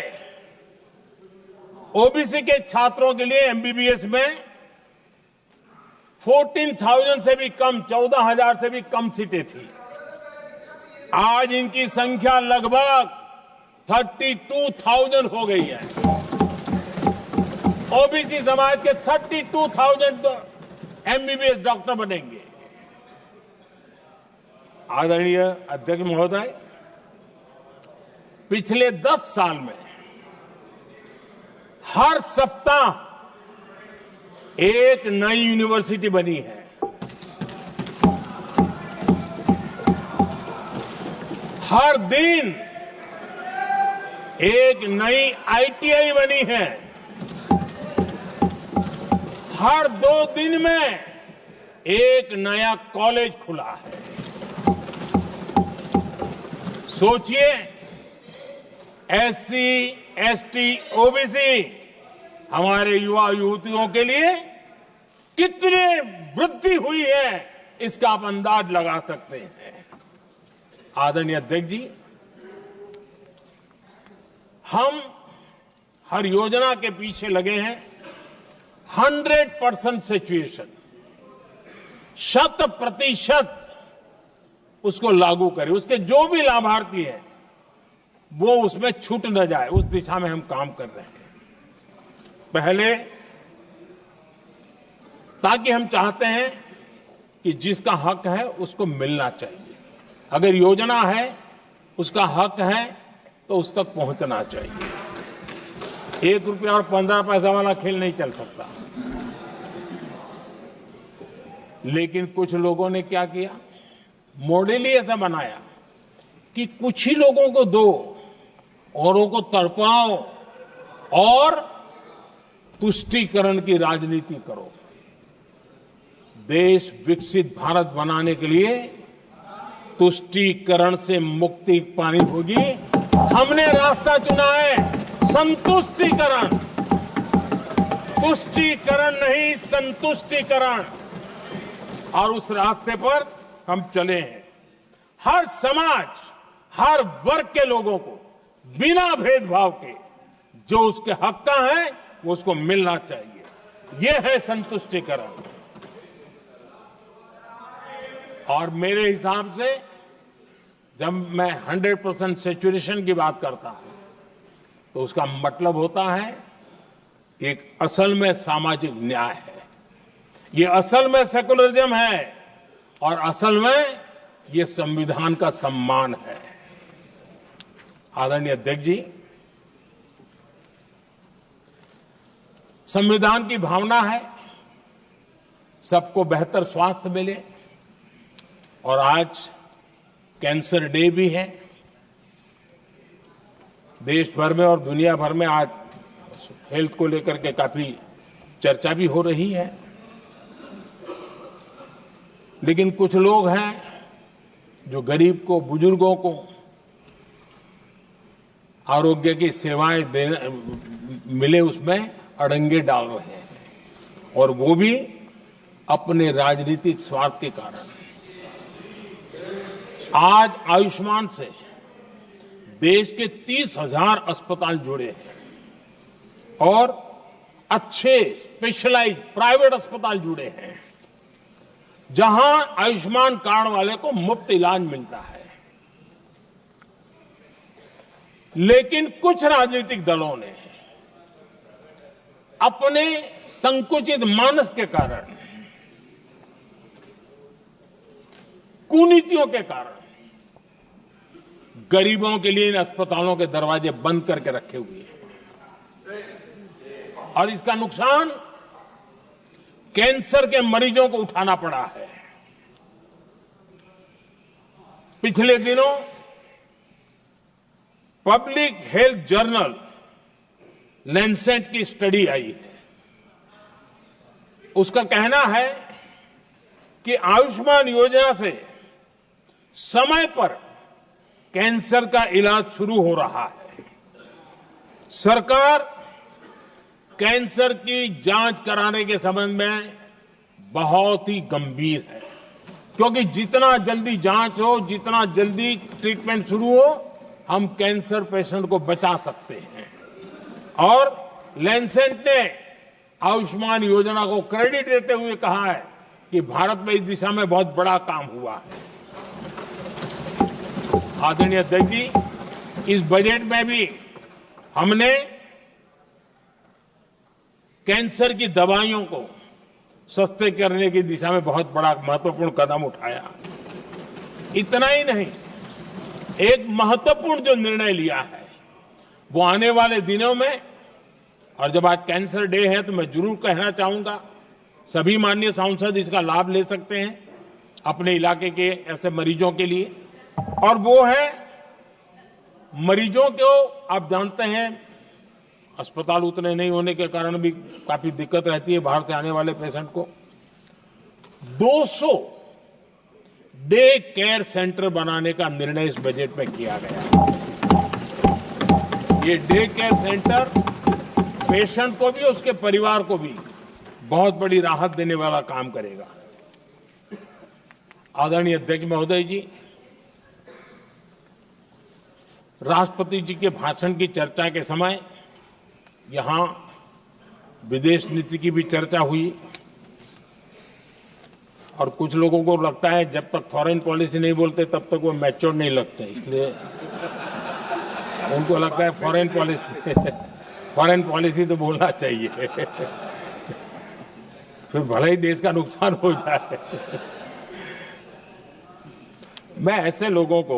ओबीसी के छात्रों के लिए एमबीबीएस में 14,000 से भी कम, 14,000 से भी कम सीटें थी। आज इनकी संख्या लगभग 32,000 हो गई है। ओबीसी समाज के 32,000 एमबीबीएस डॉक्टर बनेंगे। आदरणीय अध्यक्ष महोदय, पिछले 10 साल में हर सप्ताह एक नई यूनिवर्सिटी बनी है। हर दिन एक नई आईटीआई बनी है। हर 2 दिन में एक नया कॉलेज खुला है। सोचिए, एससी, एसटी, ओबीसी हमारे युवा युवतियों के लिए कितनी वृद्धि हुई है, इसका आप अंदाज लगा सकते हैं। आदरणीय अध्यक्ष जी, हम हर योजना के पीछे लगे हैं 100% सिचुएशन, 100% उसको लागू करें। उसके जो भी लाभार्थी हैं वो उसमें छूट न जाए, उस दिशा में हम काम कर रहे हैं। पहले ताकि हम चाहते हैं कि जिसका हक है उसको मिलना चाहिए। अगर योजना है, उसका हक है, तो उस तक पहुंचना चाहिए। 1 रुपया और 15 पैसा वाला खेल नहीं चल सकता। लेकिन कुछ लोगों ने क्या किया, मॉडल ही ऐसा बनाया कि कुछ ही लोगों को दो, औरों को तड़पाओ और तुष्टीकरण की राजनीति करो। देश विकसित भारत बनाने के लिए तुष्टीकरण से मुक्ति पानी होगी। हमने रास्ता चुना है संतुष्टीकरण, तुष्टीकरण नहीं, संतुष्टीकरण। और उस रास्ते पर हम चले हैं। हर समाज, हर वर्ग के लोगों को बिना भेदभाव के जो उसके हक का है वो उसको मिलना चाहिए। ये है संतुष्टीकरण। और मेरे हिसाब से जब मैं 100% सैचुरेशन की बात करता हूं तो उसका मतलब होता है एक असल में सामाजिक न्याय है, ये असल में सेकुलरिज्म है और असल में ये संविधान का सम्मान है। आदरणीय अध्यक्ष जी, संविधान की भावना है सबको बेहतर स्वास्थ्य मिले। और आज कैंसर डे भी है। देश भर में और दुनिया भर में आज हेल्थ को लेकर के काफी चर्चा भी हो रही है। लेकिन कुछ लोग हैं जो गरीब को, बुजुर्गों को आरोग्य की सेवाएं देने मिले उसमें अड़ंगे डाल रहे हैं, और वो भी अपने राजनीतिक स्वार्थ के कारण। आज आयुष्मान से देश के 30,000 अस्पताल जुड़े हैं और अच्छे स्पेशलाइज्ड प्राइवेट अस्पताल जुड़े हैं, जहां आयुष्मान कार्ड वाले को मुफ्त इलाज मिलता है। लेकिन कुछ राजनीतिक दलों ने अपने संकुचित मानस के कारण, कुनीतियों के कारण गरीबों के लिए इन अस्पतालों के दरवाजे बंद करके रखे हुए हैं, और इसका नुकसान कैंसर के मरीजों को उठाना पड़ा है। पिछले दिनों पब्लिक हेल्थ जर्नल लैंसेट की स्टडी आई है। उसका कहना है कि आयुष्मान योजना से समय पर कैंसर का इलाज शुरू हो रहा है। सरकार कैंसर की जांच कराने के संबंध में बहुत ही गंभीर है, क्योंकि जितना जल्दी जांच हो, जितना जल्दी ट्रीटमेंट शुरू हो, हम कैंसर पेशेंट को बचा सकते हैं। और लैंसेट ने आयुष्मान योजना को क्रेडिट देते हुए कहा है कि भारत में इस दिशा में बहुत बड़ा काम हुआ है। आदरणीय अध्यक्ष जी, इस बजट में भी हमने कैंसर की दवाइयों को सस्ते करने की दिशा में बहुत बड़ा महत्वपूर्ण कदम उठाया। इतना ही नहीं, एक महत्वपूर्ण जो निर्णय लिया है वो आने वाले दिनों में, और जब आज कैंसर डे है तो मैं जरूर कहना चाहूंगा, सभी माननीय सांसद इसका लाभ ले सकते हैं अपने इलाके के ऐसे मरीजों के लिए। और वो है मरीजों को, आप जानते हैं अस्पताल उतने नहीं होने के कारण भी काफी दिक्कत रहती है बाहर से आने वाले पेशेंट को। 200 डे केयर सेंटर बनाने का निर्णय इस बजट में किया गया। ये डे केयर सेंटर पेशेंट को भी, उसके परिवार को भी बहुत बड़ी राहत देने वाला काम करेगा। आदरणीय अध्यक्ष महोदय जी, राष्ट्रपति जी के भाषण की चर्चा के समय यहां विदेश नीति की भी चर्चा हुई, और कुछ लोगों को लगता है जब तक फॉरेन पॉलिसी नहीं बोलते तब तक वो मैच्योर नहीं लगते, इसलिए उनको लगता है फॉरेन पॉलिसी तो बोलना चाहिए फिर भले ही देश का नुकसान हो जाए। मैं ऐसे लोगों को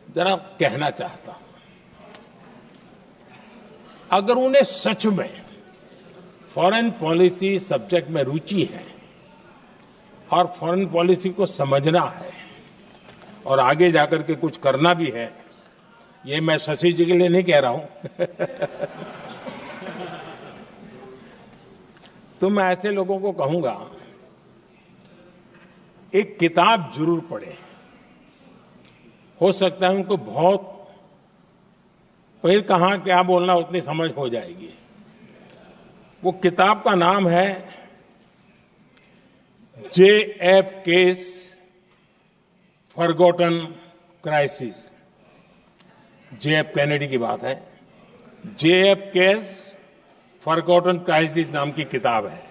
जरा कहना चाहता हूं, अगर उन्हें सच में फॉरेन पॉलिसी सब्जेक्ट में रुचि है और फॉरेन पॉलिसी को समझना है और आगे जाकर के कुछ करना भी है, ये मैं शशि जी के लिए नहीं कह रहा हूं तो मैं ऐसे लोगों को कहूंगा, एक किताब जरूर पढ़ें। हो सकता है उनको बहुत फिर कहां क्या बोलना उतनी समझ हो जाएगी। वो किताब का नाम है JFK's forgotten crisis. JF Kennedy की बात है। JFK's फॉरगॉटन क्राइसिस नाम की किताब है।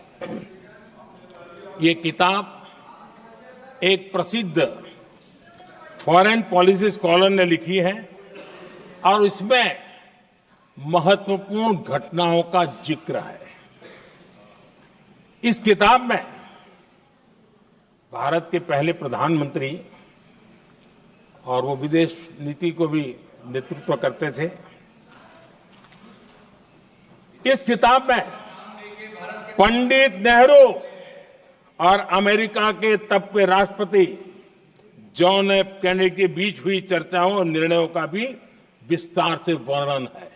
ये किताब एक प्रसिद्ध फॉरेन पॉलिसी स्कॉलर ने लिखी है, और इसमें महत्वपूर्ण घटनाओं का जिक्र है। इस किताब में भारत के पहले प्रधानमंत्री, और वो विदेश नीति को भी नेतृत्व करते थे, इस किताब में पंडित नेहरू और अमेरिका के तब के राष्ट्रपति जॉन एफ कैनेडी के बीच हुई चर्चाओं और निर्णयों का भी विस्तार से वर्णन है।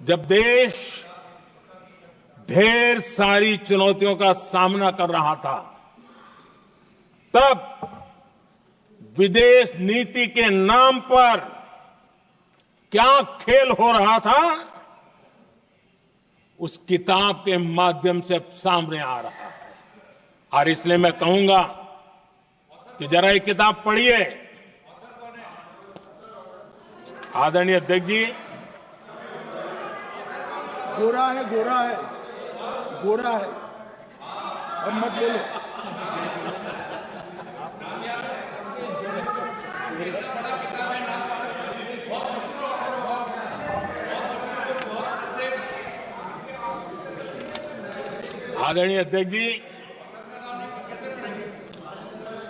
जब देश ढेर सारी चुनौतियों का सामना कर रहा था, तब विदेश नीति के नाम पर क्या खेल हो रहा था, उस किताब के माध्यम से सामने आ रहा है। और इसलिए मैं कहूंगा कि जरा ये किताब पढ़िए। आदरणीय अध्यक्ष जी, गोरा है, गोरा है, गोरा है। अब मत बोलो। आदरणीय अध्यक्ष जी,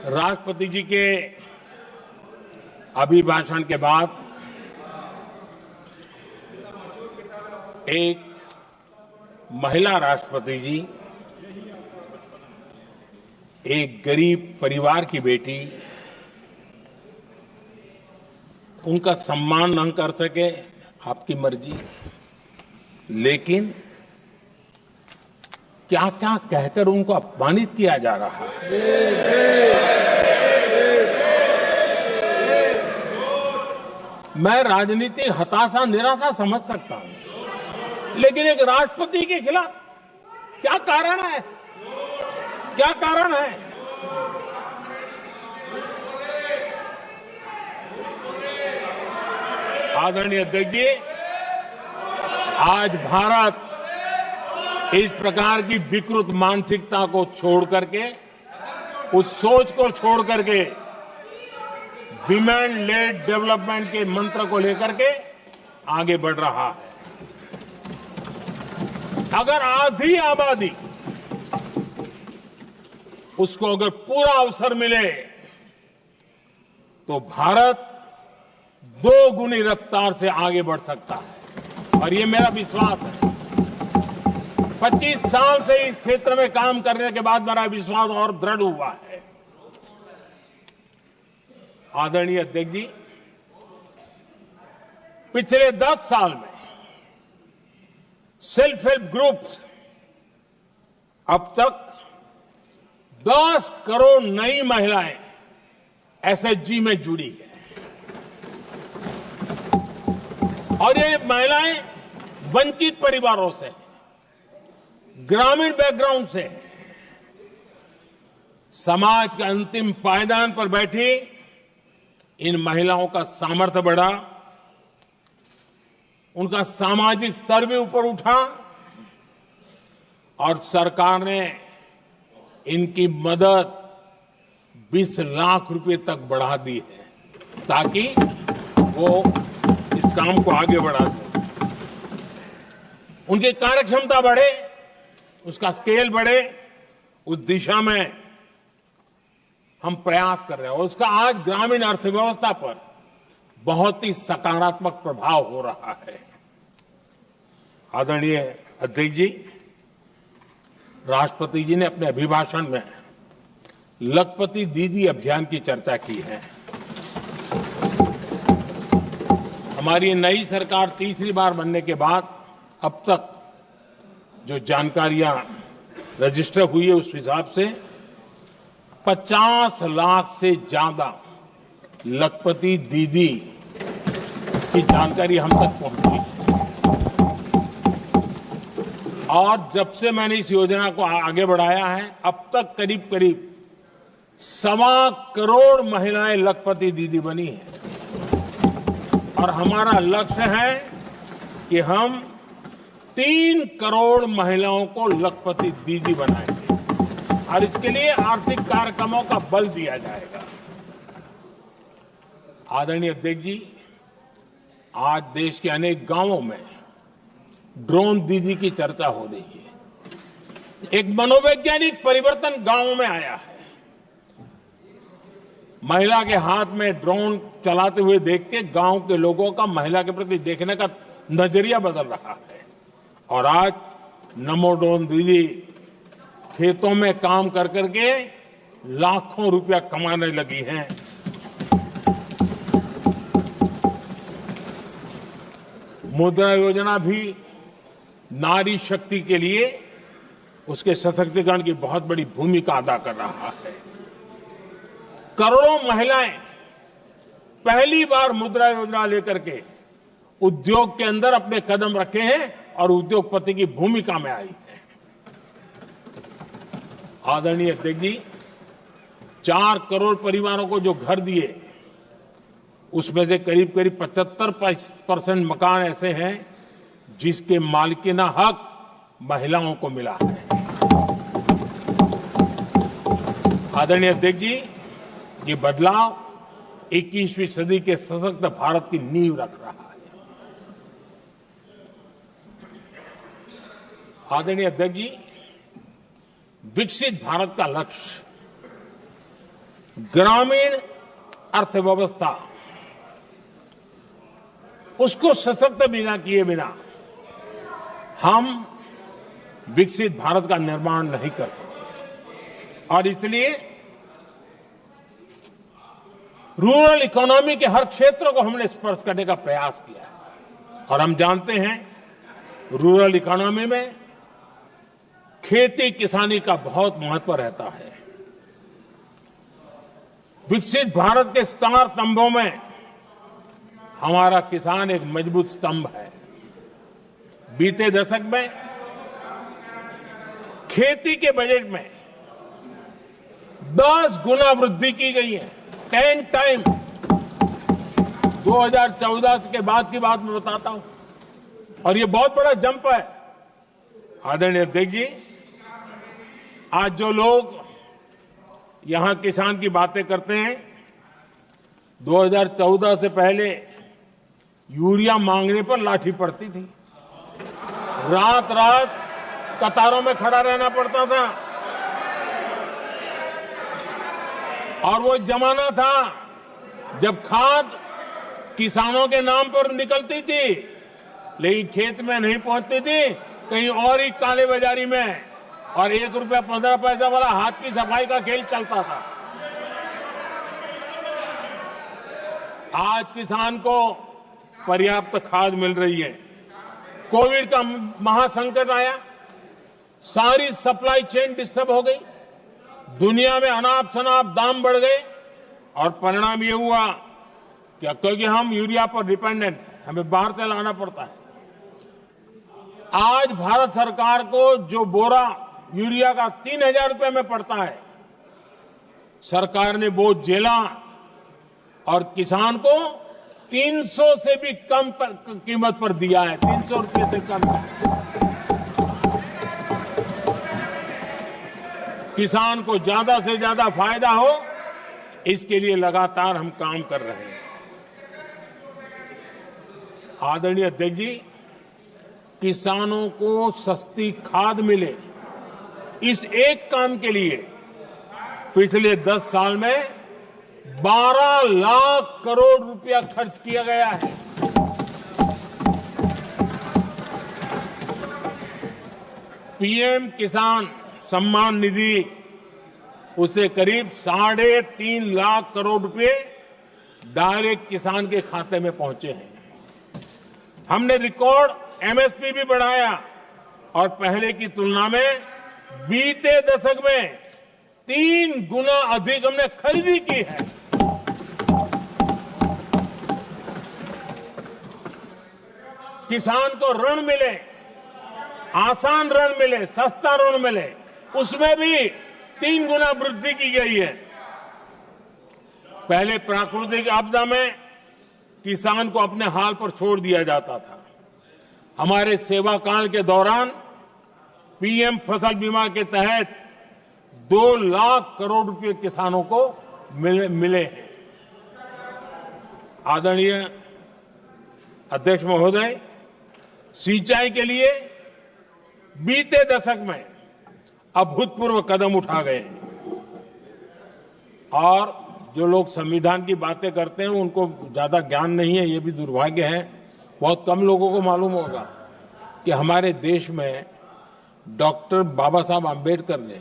राष्ट्रपति जी के अभिभाषण के बाद एक महिला राष्ट्रपति जी, एक गरीब परिवार की बेटी, उनका सम्मान न कर सके, आपकी मर्जी, लेकिन क्या क्या कहकर उनको अपमानित किया जा रहा है। मैं राजनीतिक हताशा निराशा समझ सकता हूं, लेकिन एक राष्ट्रपति के खिलाफ क्या कारण है, क्या कारण है? आदरणीय अध्यक्ष जी, आज भारत इस प्रकार की विकृत मानसिकता को छोड़ करके, उस सोच को छोड़ करके विमेन लेड डेवलपमेंट के मंत्र को लेकर के आगे बढ़ रहा है। अगर आधी आबादी उसको अगर पूरा अवसर मिले तो भारत 2 गुनी रफ्तार से आगे बढ़ सकता है, और ये मेरा विश्वास है। 25 साल से इस क्षेत्र में काम करने के बाद मेरा विश्वास और दृढ़ हुआ है। आदरणीय अध्यक्ष जी, पिछले 10 साल में सेल्फ हेल्प ग्रुप्स अब तक 10 करोड़ नई महिलाएं एसएचजी में जुड़ी है, और ये महिलाएं वंचित परिवारों से, ग्रामीण बैकग्राउंड से, समाज के अंतिम पायदान पर बैठी इन महिलाओं का सामर्थ्य बढ़ा, उनका सामाजिक स्तर भी ऊपर उठा, और सरकार ने इनकी मदद 20 लाख रुपए तक बढ़ा दी है, ताकि वो इस काम को आगे बढ़ा सके। उनकी कार्यक्षमता बढ़े, उसका स्केल बढ़े, उस दिशा में हम प्रयास कर रहे हैं, और उसका आज ग्रामीण अर्थव्यवस्था पर बहुत ही सकारात्मक प्रभाव हो रहा है। आदरणीय अध्यक्ष जी, राष्ट्रपति जी ने अपने अभिभाषण में लखपति दीदी अभियान की चर्चा की है। हमारी नई सरकार तीसरी बार बनने के बाद अब तक जो जानकारियां रजिस्टर हुई है, उस हिसाब से 50 लाख से ज्यादा लखपति दीदी की जानकारी हम तक पहुंची है। और जब से मैंने इस योजना को आगे बढ़ाया है, अब तक करीब करीब 1.25 करोड़ महिलाएं लखपति दीदी बनी हैं, और हमारा लक्ष्य है कि हम 3 करोड़ महिलाओं को लखपति दीदी बनाएंगे, और इसके लिए आर्थिक कार्यक्रमों का बल दिया जाएगा। आदरणीय अध्यक्ष जी, आज देश के अनेक गांवों में ड्रोन दीदी की चर्चा हो रही है। एक मनोवैज्ञानिक परिवर्तन गांवों में आया है। महिला के हाथ में ड्रोन चलाते हुए देख के गांव के लोगों का महिला के प्रति देखने का नजरिया बदल रहा है, और आज नमो ड्रोन दीदी खेतों में काम कर करके लाखों रुपया कमाने लगी हैं। मुद्रा योजना भी नारी शक्ति के लिए उसके सशक्तिकरण की बहुत बड़ी भूमिका अदा कर रहा है। करोड़ों महिलाएं पहली बार मुद्रा योजना लेकर के उद्योग के अंदर अपने कदम रखे हैं और उद्योगपति की भूमिका में आई है। आदरणीय अध्यक्ष जी, 4 करोड़ परिवारों को जो घर दिए, उसमें से करीब करीब 75% मकान ऐसे हैं जिसके मालिकाना हक महिलाओं को मिला है। आदरणीय अध्यक्ष जी, ये बदलाव 21वीं सदी के सशक्त भारत की नींव रख रहा है। आदरणीय अध्यक्ष जी, विकसित भारत का लक्ष्य ग्रामीण अर्थव्यवस्था, उसको सशक्त बिना किए बिना हम विकसित भारत का निर्माण नहीं कर सकते। और इसलिए रूरल इकोनॉमी के हर क्षेत्र को हमने स्पर्श करने का प्रयास किया है। और हम जानते हैं रूरल इकोनॉमी में खेती किसानी का बहुत महत्व रहता है। विकसित भारत के 4 स्तंभों में हमारा किसान एक मजबूत स्तंभ है। बीते दशक में खेती के बजट में 10 गुना वृद्धि की गई है, 10 टाइम। 2014 के बाद की बात मैं बताता हूं, और ये बहुत बड़ा जंप है। आदरणीय अध्यक्ष जी, आज जो लोग यहां किसान की बातें करते हैं, 2014 से पहले यूरिया मांगने पर लाठी पड़ती थी, रात रात कतारों में खड़ा रहना पड़ता था। और वो जमाना था जब खाद किसानों के नाम पर निकलती थी, लेकिन खेत में नहीं पहुंचती थी, कहीं और ही काले बाजारी में, और 1 रुपया 15 पैसा वाला हाथ की सफाई का खेल चलता था। आज किसान को पर्याप्त खाद मिल रही है। कोविड का महासंकट आया, सारी सप्लाई चेन डिस्टर्ब हो गई, दुनिया में अनाप शनाप दाम बढ़ गए, और परिणाम ये हुआ कि क्योंकि हम यूरिया पर डिपेंडेंट हैं, हमें बाहर से लाना पड़ता है। आज भारत सरकार को जो बोरा यूरिया का 3000 रुपए में पड़ता है, सरकार ने वो झेला और किसान को 300 से भी कम कीमत पर दिया है, 300 रुपए से कम। किसान को ज्यादा से ज्यादा फायदा हो, इसके लिए लगातार हम काम कर रहे हैं। आदरणीय अध्यक्ष जी, किसानों को सस्ती खाद मिले, इस एक काम के लिए पिछले 10 साल में 12 लाख करोड़ रुपया खर्च किया गया है। पीएम किसान सम्मान निधि, उसे करीब 3.5 लाख करोड़ रुपए डायरेक्ट किसान के खाते में पहुंचे हैं। हमने रिकॉर्ड एमएसपी भी बढ़ाया और पहले की तुलना में बीते दशक में 3 गुना अधिक हमने खरीदी की है। किसान को ऋण मिले, आसान ऋण मिले, सस्ता ऋण मिले, उसमें भी 3 गुना वृद्धि की गई है। पहले प्राकृतिक आपदा में किसान को अपने हाल पर छोड़ दिया जाता था। हमारे सेवा काल के दौरान पीएम फसल बीमा के तहत 2 लाख करोड़ रुपए किसानों को मिले हैं। आदरणीय अध्यक्ष महोदय, सिंचाई के लिए बीते दशक में अभूतपूर्व कदम उठा गए, और जो लोग संविधान की बातें करते हैं उनको ज्यादा ज्ञान नहीं है, ये भी दुर्भाग्य है। बहुत कम लोगों को मालूम होगा कि हमारे देश में डॉक्टर बाबा साहब आम्बेडकर ने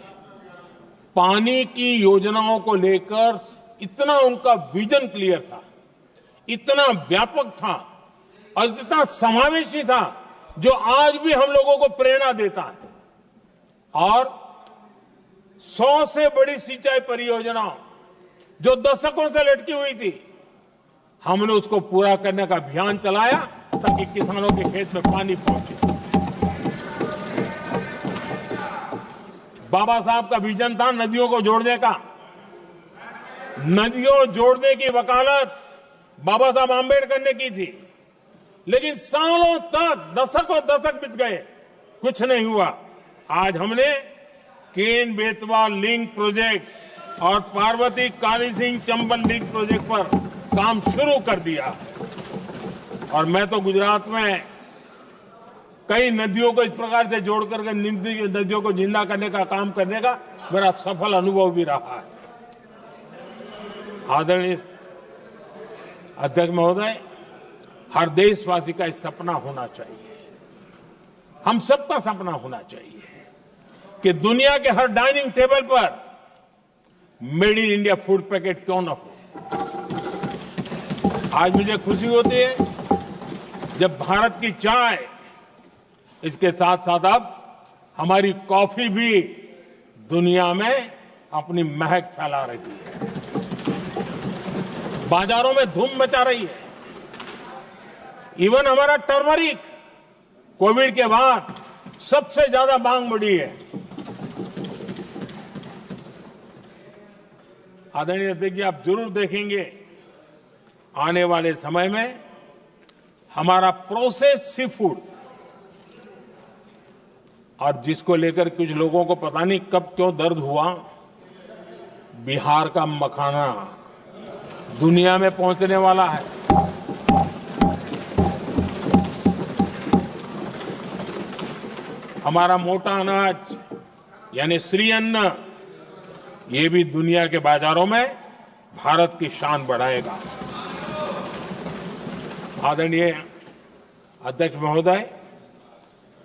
पानी की योजनाओं को लेकर इतना उनका विजन क्लियर था, इतना व्यापक था और इतना समावेशी था, जो आज भी हम लोगों को प्रेरणा देता है। और 100 से बड़ी सिंचाई परियोजनाओं जो दशकों से लटकी हुई थी, हमने उसको पूरा करने का अभियान चलाया ताकि किसानों के खेत में पानी पहुंचे। बाबा साहब का विजन था नदियों को जोड़ने का। नदियों जोड़ने की वकालत बाबा साहब आंबेडकर ने की थी, लेकिन सालों तक दशकों दशक बीत गए, कुछ नहीं हुआ। आज हमने केन बेतवा लिंक प्रोजेक्ट और पार्वती काली सिंह चंबल लिंक प्रोजेक्ट पर काम शुरू कर दिया। और मैं तो गुजरात में कई नदियों को इस प्रकार से जोड़ करके नदियों को जिंदा करने का काम करने का मेरा सफल अनुभव भी रहा है। आदरणीय अध्यक्ष महोदय, हर देशवासी का इस सपना होना चाहिए, हम सबका सपना होना चाहिए कि दुनिया के हर डाइनिंग टेबल पर made in India food packet क्यों न हो। आज मुझे खुशी होती है जब भारत की चाय, इसके साथ साथ अब हमारी कॉफी भी दुनिया में अपनी महक फैला रही है, बाजारों में धूम मचा रही है। इवन हमारा टर्मरिक कोविड के बाद सबसे ज्यादा मांग बढ़ी है। आदरणीय अध्यक्ष जी, आप जरूर देखेंगे आने वाले समय में हमारा प्रोसेस सी फूड, और जिसको लेकर कुछ लोगों को पता नहीं कब क्यों दर्द हुआ, बिहार का मखाना दुनिया में पहुंचने वाला है। हमारा मोटा अनाज यानी श्री अन्न, ये भी दुनिया के बाजारों में भारत की शान बढ़ाएगा। आदरणीय अध्यक्ष महोदय,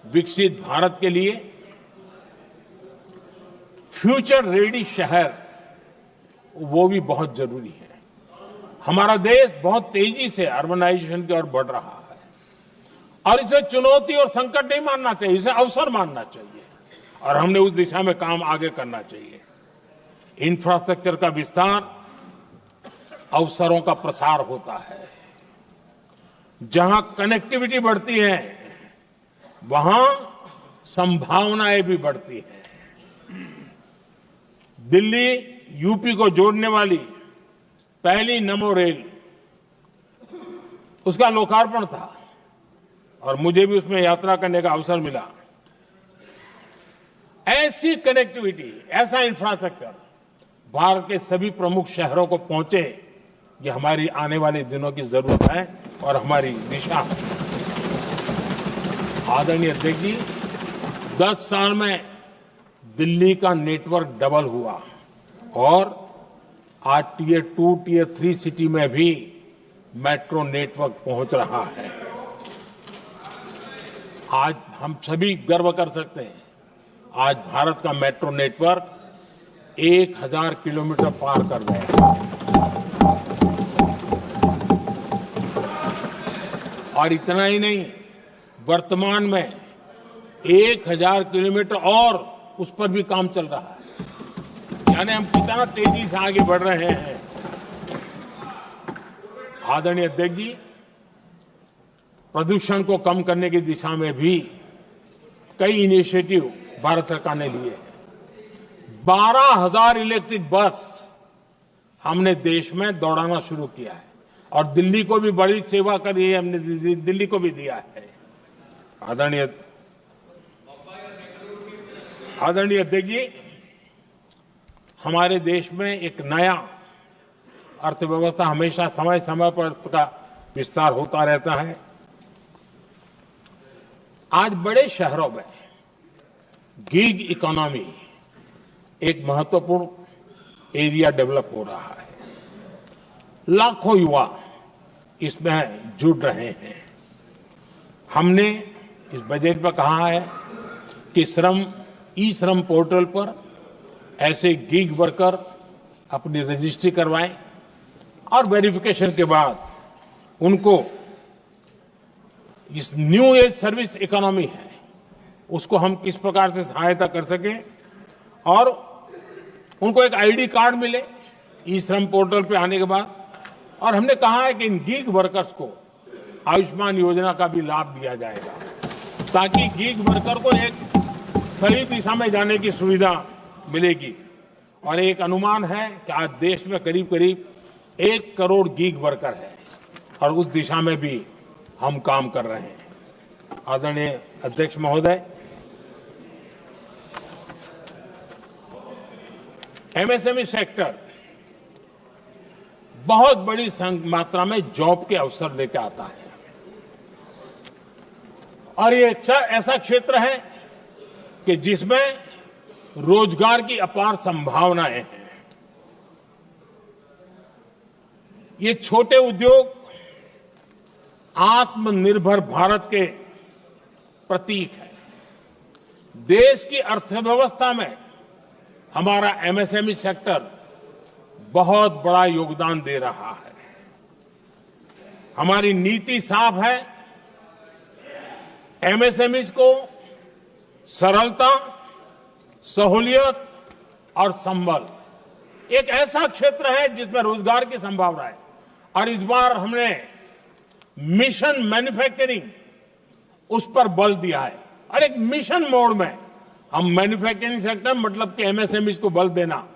विकसित भारत के लिए फ्यूचर रेडी शहर वो भी बहुत जरूरी है। हमारा देश बहुत तेजी से अर्बनाइजेशन की ओर बढ़ रहा है और इसे चुनौती और संकट नहीं मानना चाहिए, इसे अवसर मानना चाहिए और हमने उस दिशा में काम आगे करना चाहिए। इंफ्रास्ट्रक्चर का विस्तार अवसरों का प्रसार होता है। जहां कनेक्टिविटी बढ़ती है वहां संभावनाएं भी बढ़ती हैं। दिल्ली यूपी को जोड़ने वाली पहली नमो रेल, उसका लोकार्पण था और मुझे भी उसमें यात्रा करने का अवसर मिला। ऐसी कनेक्टिविटी, ऐसा इंफ्रास्ट्रक्चर भारत के सभी प्रमुख शहरों को पहुंचे, ये हमारी आने वाले दिनों की जरूरत है और हमारी दिशा है। आदरणीय अध्यक्ष जी, 10 साल में दिल्ली का नेटवर्क डबल हुआ और आज टियर 2, टियर 3 सिटी में भी मेट्रो नेटवर्क पहुंच रहा है। आज हम सभी गर्व कर सकते हैं, आज भारत का मेट्रो नेटवर्क 1000 किलोमीटर पार कर गया और इतना ही नहीं, वर्तमान में 1000 किलोमीटर और उस पर भी काम चल रहा है। यानी हम कितना तेजी से आगे बढ़ रहे हैं। आदरणीय अध्यक्ष जी, प्रदूषण को कम करने की दिशा में भी कई इनिशिएटिव भारत सरकार ने लिए। 12,000 इलेक्ट्रिक बस हमने देश में दौड़ाना शुरू किया है और दिल्ली को भी बड़ी सेवा करी है, हमने दिल्ली को भी दिया है। आदरणीय अध्यक्ष जी, हमारे देश में एक नया अर्थव्यवस्था हमेशा समय समय पर का विस्तार होता रहता है। आज बड़े शहरों में गिग इकोनॉमी एक महत्वपूर्ण एरिया डेवलप हो रहा है। लाखों युवा इसमें जुड़ रहे हैं। हमने इस बजट में कहा है कि ई श्रम पोर्टल पर ऐसे गिग वर्कर अपनी रजिस्ट्री करवाएं और वेरिफिकेशन के बाद उनको इस न्यू एज सर्विस इकोनॉमी है उसको हम किस प्रकार से सहायता कर सकें और उनको एक आईडी कार्ड मिले ई श्रम पोर्टल पे आने के बाद और हमने कहा है कि इन गीग वर्कर्स को आयुष्मान योजना का भी लाभ दिया जाएगा, ताकि गीग वर्कर को एक सही दिशा में जाने की सुविधा मिलेगी। और एक अनुमान है कि आज देश में करीब करीब 1 करोड़ गीग वर्कर है और उस दिशा में भी हम काम कर रहे हैं। आदरणीय अध्यक्ष महोदय, एमएसएमई सेक्टर बहुत बड़ी मात्रा में जॉब के अवसर लेकर आता है और ये ऐसा क्षेत्र है कि जिसमें रोजगार की अपार संभावनाएं हैं। ये छोटे उद्योग आत्मनिर्भर भारत के प्रतीक है। देश की अर्थव्यवस्था में हमारा एमएसएमई सेक्टर बहुत बड़ा योगदान दे रहा है। हमारी नीति साफ है, एमएसएमई को सरलता, सहूलियत और संबल, एक ऐसा क्षेत्र है जिसमें रोजगार की संभावना है। और इस बार हमने मिशन मैन्युफैक्चरिंग उस पर बल दिया है और एक मिशन मोड में हम मैन्युफैक्चरिंग सेक्टर मतलब कि एमएसएमई को बल देना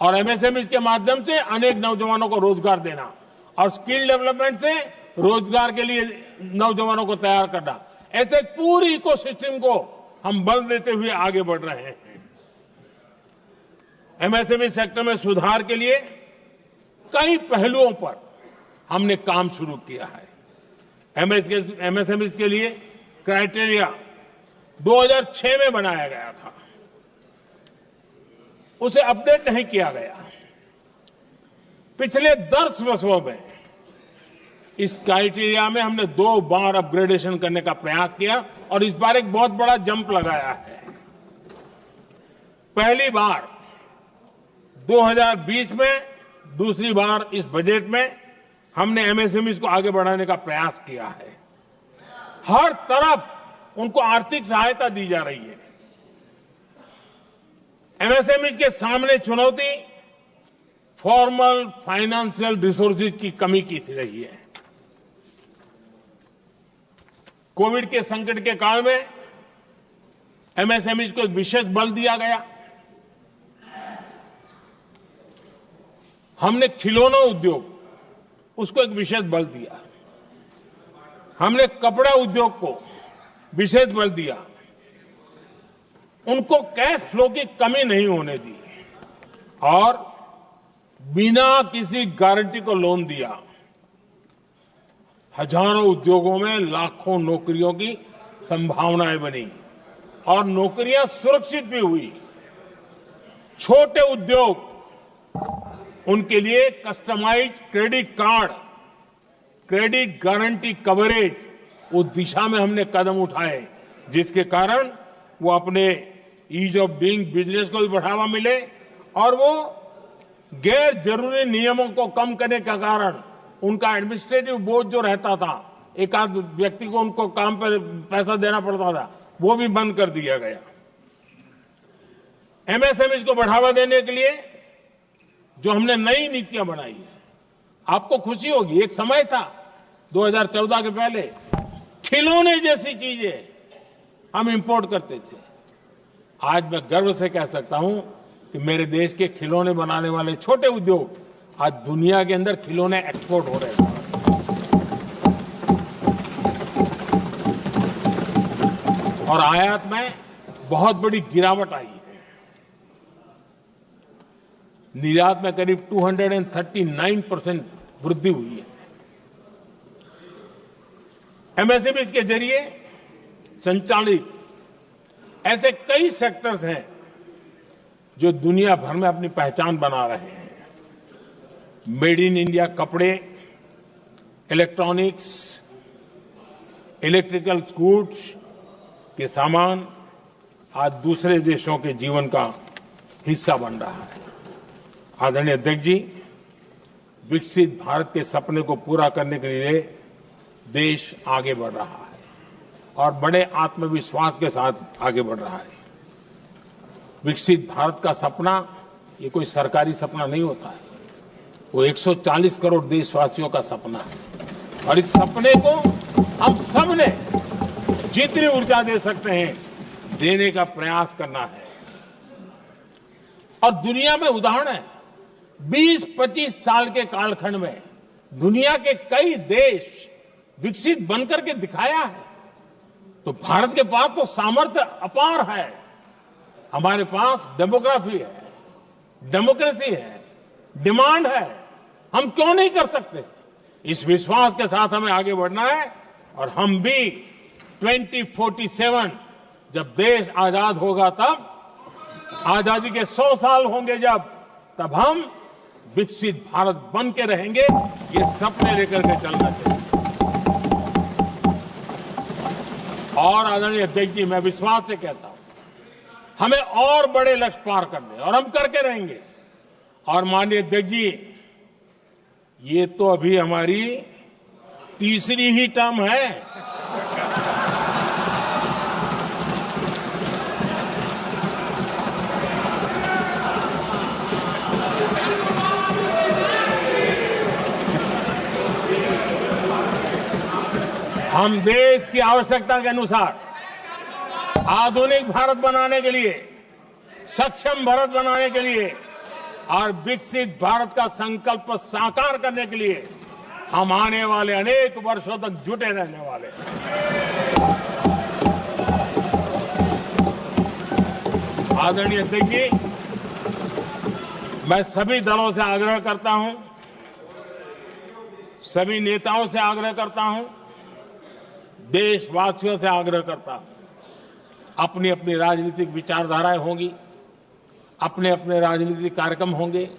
और एमएसएमई के माध्यम से अनेक नौजवानों को रोजगार देना और स्किल डेवलपमेंट से रोजगार के लिए नौजवानों को तैयार करना, ऐसे पूरी इकोसिस्टम को हम बल देते हुए आगे बढ़ रहे हैं। एमएसएमई सेक्टर में सुधार के लिए कई पहलुओं पर हमने काम शुरू किया है। एमएसएमई के लिए क्राइटेरिया 2006 में बनाया गया था, उसे अपडेट नहीं किया गया। पिछले 10 वर्षों में इस क्राइटेरिया में हमने 2 बार अपग्रेडेशन करने का प्रयास किया और इस बार एक बहुत बड़ा जंप लगाया है। पहली बार 2020 में, दूसरी बार इस बजट में हमने एमएसएमई को आगे बढ़ाने का प्रयास किया है। हर तरफ उनको आर्थिक सहायता दी जा रही है। एमएसएमई के सामने चुनौती फॉर्मल फाइनेंशियल रिसोर्सेज की कमी की रही है। कोविड के संकट के काल में एमएसएमई को एक विशेष बल दिया गया। हमने खिलौना उद्योग उसको एक विशेष बल दिया। हमने कपड़ा उद्योग को विशेष बल दिया। उनको कैश फ्लो की कमी नहीं होने दी और बिना किसी गारंटी को लोन दिया। हजारों उद्योगों में लाखों नौकरियों की संभावनाएं बनी और नौकरियां सुरक्षित भी हुई। छोटे उद्योग, उनके लिए customise credit card, credit guarantee coverage, उस दिशा में हमने कदम उठाए जिसके कारण वो अपने ईज ऑफ डूइंग बिजनेस को भी बढ़ावा मिले और वो गैर जरूरी नियमों को कम करने के कारण उनका एडमिनिस्ट्रेटिव बोझ जो रहता था, एक आध व्यक्ति को उनको काम पर पैसा देना पड़ता था, वो भी बंद कर दिया गया। एमएसएमई को बढ़ावा देने के लिए जो हमने नई नीतियां बनाई है, आपको खुशी होगी, एक समय था 2014 के पहले खिलौने जैसी चीजें हम इंपोर्ट करते थे। आज मैं गर्व से कह सकता हूं कि मेरे देश के खिलौने बनाने वाले छोटे उद्योग आज दुनिया के अंदर खिलौने एक्सपोर्ट हो रहे हैं। और आयात में बहुत बड़ी गिरावट आई है। निर्यात में करीब 239% वृद्धि हुई है। एमएसएमई के जरिए संचालित ऐसे कई सेक्टर्स हैं जो दुनिया भर में अपनी पहचान बना रहे हैं। मेड इन इंडिया कपड़े, इलेक्ट्रॉनिक्स, इलेक्ट्रिकल गुड्स के सामान आज दूसरे देशों के जीवन का हिस्सा बन रहा है। आदरणीय अध्यक्ष जी, विकसित भारत के सपने को पूरा करने के लिए देश आगे बढ़ रहा है और बड़े आत्मविश्वास के साथ आगे बढ़ रहा है। विकसित भारत का सपना ये कोई सरकारी सपना नहीं होता है। वो 140 करोड़ देशवासियों का सपना है और इस सपने को हम सब ने जितनी ऊर्जा दे सकते हैं देने का प्रयास करना है। और दुनिया में उदाहरण है, 20-25 साल के कालखंड में दुनिया के कई देश विकसित बनकर के दिखाया है, तो भारत के पास तो सामर्थ्य अपार है। हमारे पास डेमोग्राफी है, डेमोक्रेसी है, डिमांड है, हम क्यों नहीं कर सकते? इस विश्वास के साथ हमें आगे बढ़ना है और हम भी 2047 जब देश आजाद होगा, तब आजादी के 100 साल होंगे जब, तब हम विकसित भारत बन के रहेंगे। ये सपने लेकर के चलना चाहिए। और आदरणीय अध्यक्ष जी, मैं विश्वास से कहता हूं, हमें और बड़े लक्ष्य पार करने और हम करके रहेंगे। और माननीय अध्यक्ष जी, ये तो अभी हमारी तीसरी ही टर्म है। हम देश की आवश्यकता के अनुसार आधुनिक भारत बनाने के लिए, सक्षम भारत बनाने के लिए और विकसित भारत का संकल्प साकार करने के लिए हम आने वाले अनेक वर्षों तक जुटे रहने वाले हैं। आदरणीय अध्यक्ष जी, मैं सभी दलों से आग्रह करता हूं, सभी नेताओं से आग्रह करता हूं, देशवासियों से आग्रह करता हूं, अपनी अपनी राजनीतिक विचारधाराएं होंगी, अपने अपने राजनीतिक कार्यक्रम होंगे,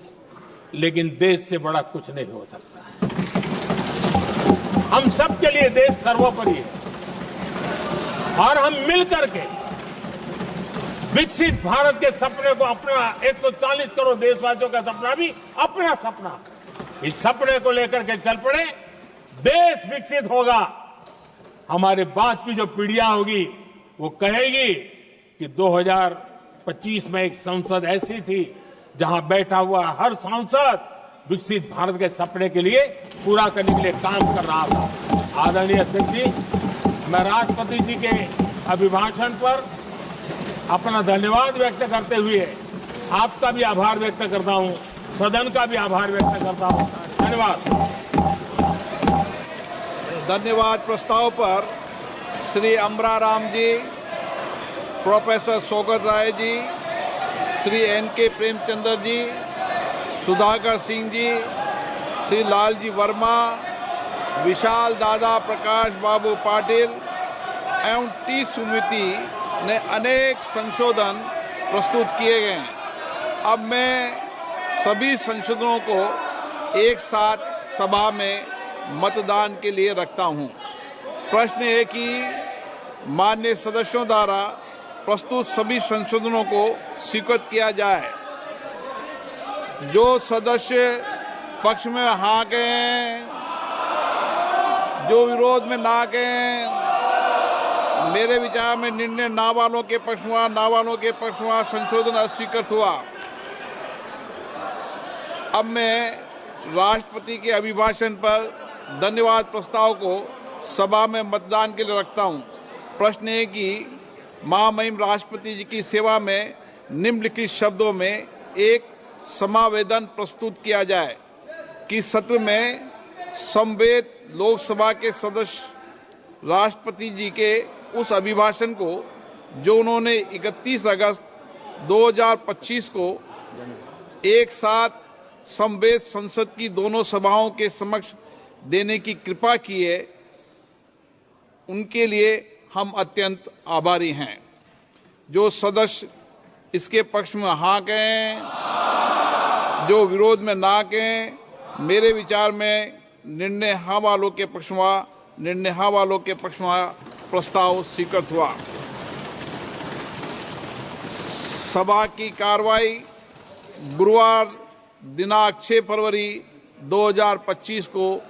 लेकिन देश से बड़ा कुछ नहीं हो सकता। हम सबके लिए देश सर्वोपरि है और हम मिलकर के विकसित भारत के सपने को, अपना 140 करोड़ देशवासियों का सपना भी अपना सपना, इस सपने को लेकर के चल पड़े। देश विकसित होगा, हमारे बाद की जो पीढ़ियां होगी वो कहेगी कि 2025 में एक संसद ऐसी थी जहां बैठा हुआ हर सांसद विकसित भारत के सपने के लिए पूरा करने के लिए काम कर रहा था। आदरणीय अध्यक्ष जी, मैं राष्ट्रपति जी के अभिभाषण पर अपना धन्यवाद व्यक्त करते हुए आपका भी आभार व्यक्त करता हूं, सदन का भी आभार व्यक्त करता हूं। धन्यवाद। धन्यवाद। प्रस्ताव पर श्री अमरा राम जी, प्रोफेसर सौगत राय जी, श्री एन.के. प्रेमचंद्र जी, सुधाकर सिंह जी, श्री लालजी वर्मा, विशाल दादा, प्रकाश बाबू पाटिल एवं टी सुमिति ने अनेक संशोधन प्रस्तुत किए गए हैं। अब मैं सभी संशोधनों को एक साथ सभा में मतदान के लिए रखता हूं। प्रश्न है कि माननीय सदस्यों द्वारा प्रस्तुत सभी संशोधनों को स्वीकृत किया जाए। जो सदस्य पक्ष में हाँ कहें, जो विरोध में ना कहें, मेरे विचार में निर्णय ना वालों के पक्ष में, ना वालों के पक्ष में संशोधन अस्वीकृत हुआ। अब मैं राष्ट्रपति के अभिभाषण पर धन्यवाद प्रस्ताव को सभा में मतदान के लिए रखता हूं। प्रश्न है कि महामहिम राष्ट्रपति जी की सेवा में निम्नलिखित शब्दों में एक समावेदन प्रस्तुत किया जाए कि सत्र में समवेत लोकसभा के सदस्य राष्ट्रपति जी के उस अभिभाषण को जो उन्होंने 31 अगस्त 2025 को एक साथ समवेत संसद की दोनों सभाओं के समक्ष देने की कृपा की है, उनके लिए हम अत्यंत आभारी हैं। जो सदस्य इसके पक्ष में हाँ कहें, जो विरोध में ना कहें, मेरे विचार में निर्णय हाँ वालों के पक्ष में, निर्णय हाँ वालों के पक्ष में प्रस्ताव स्वीकृत हुआ। सभा की कार्रवाई गुरुवार दिनांक 6 फरवरी 2025 को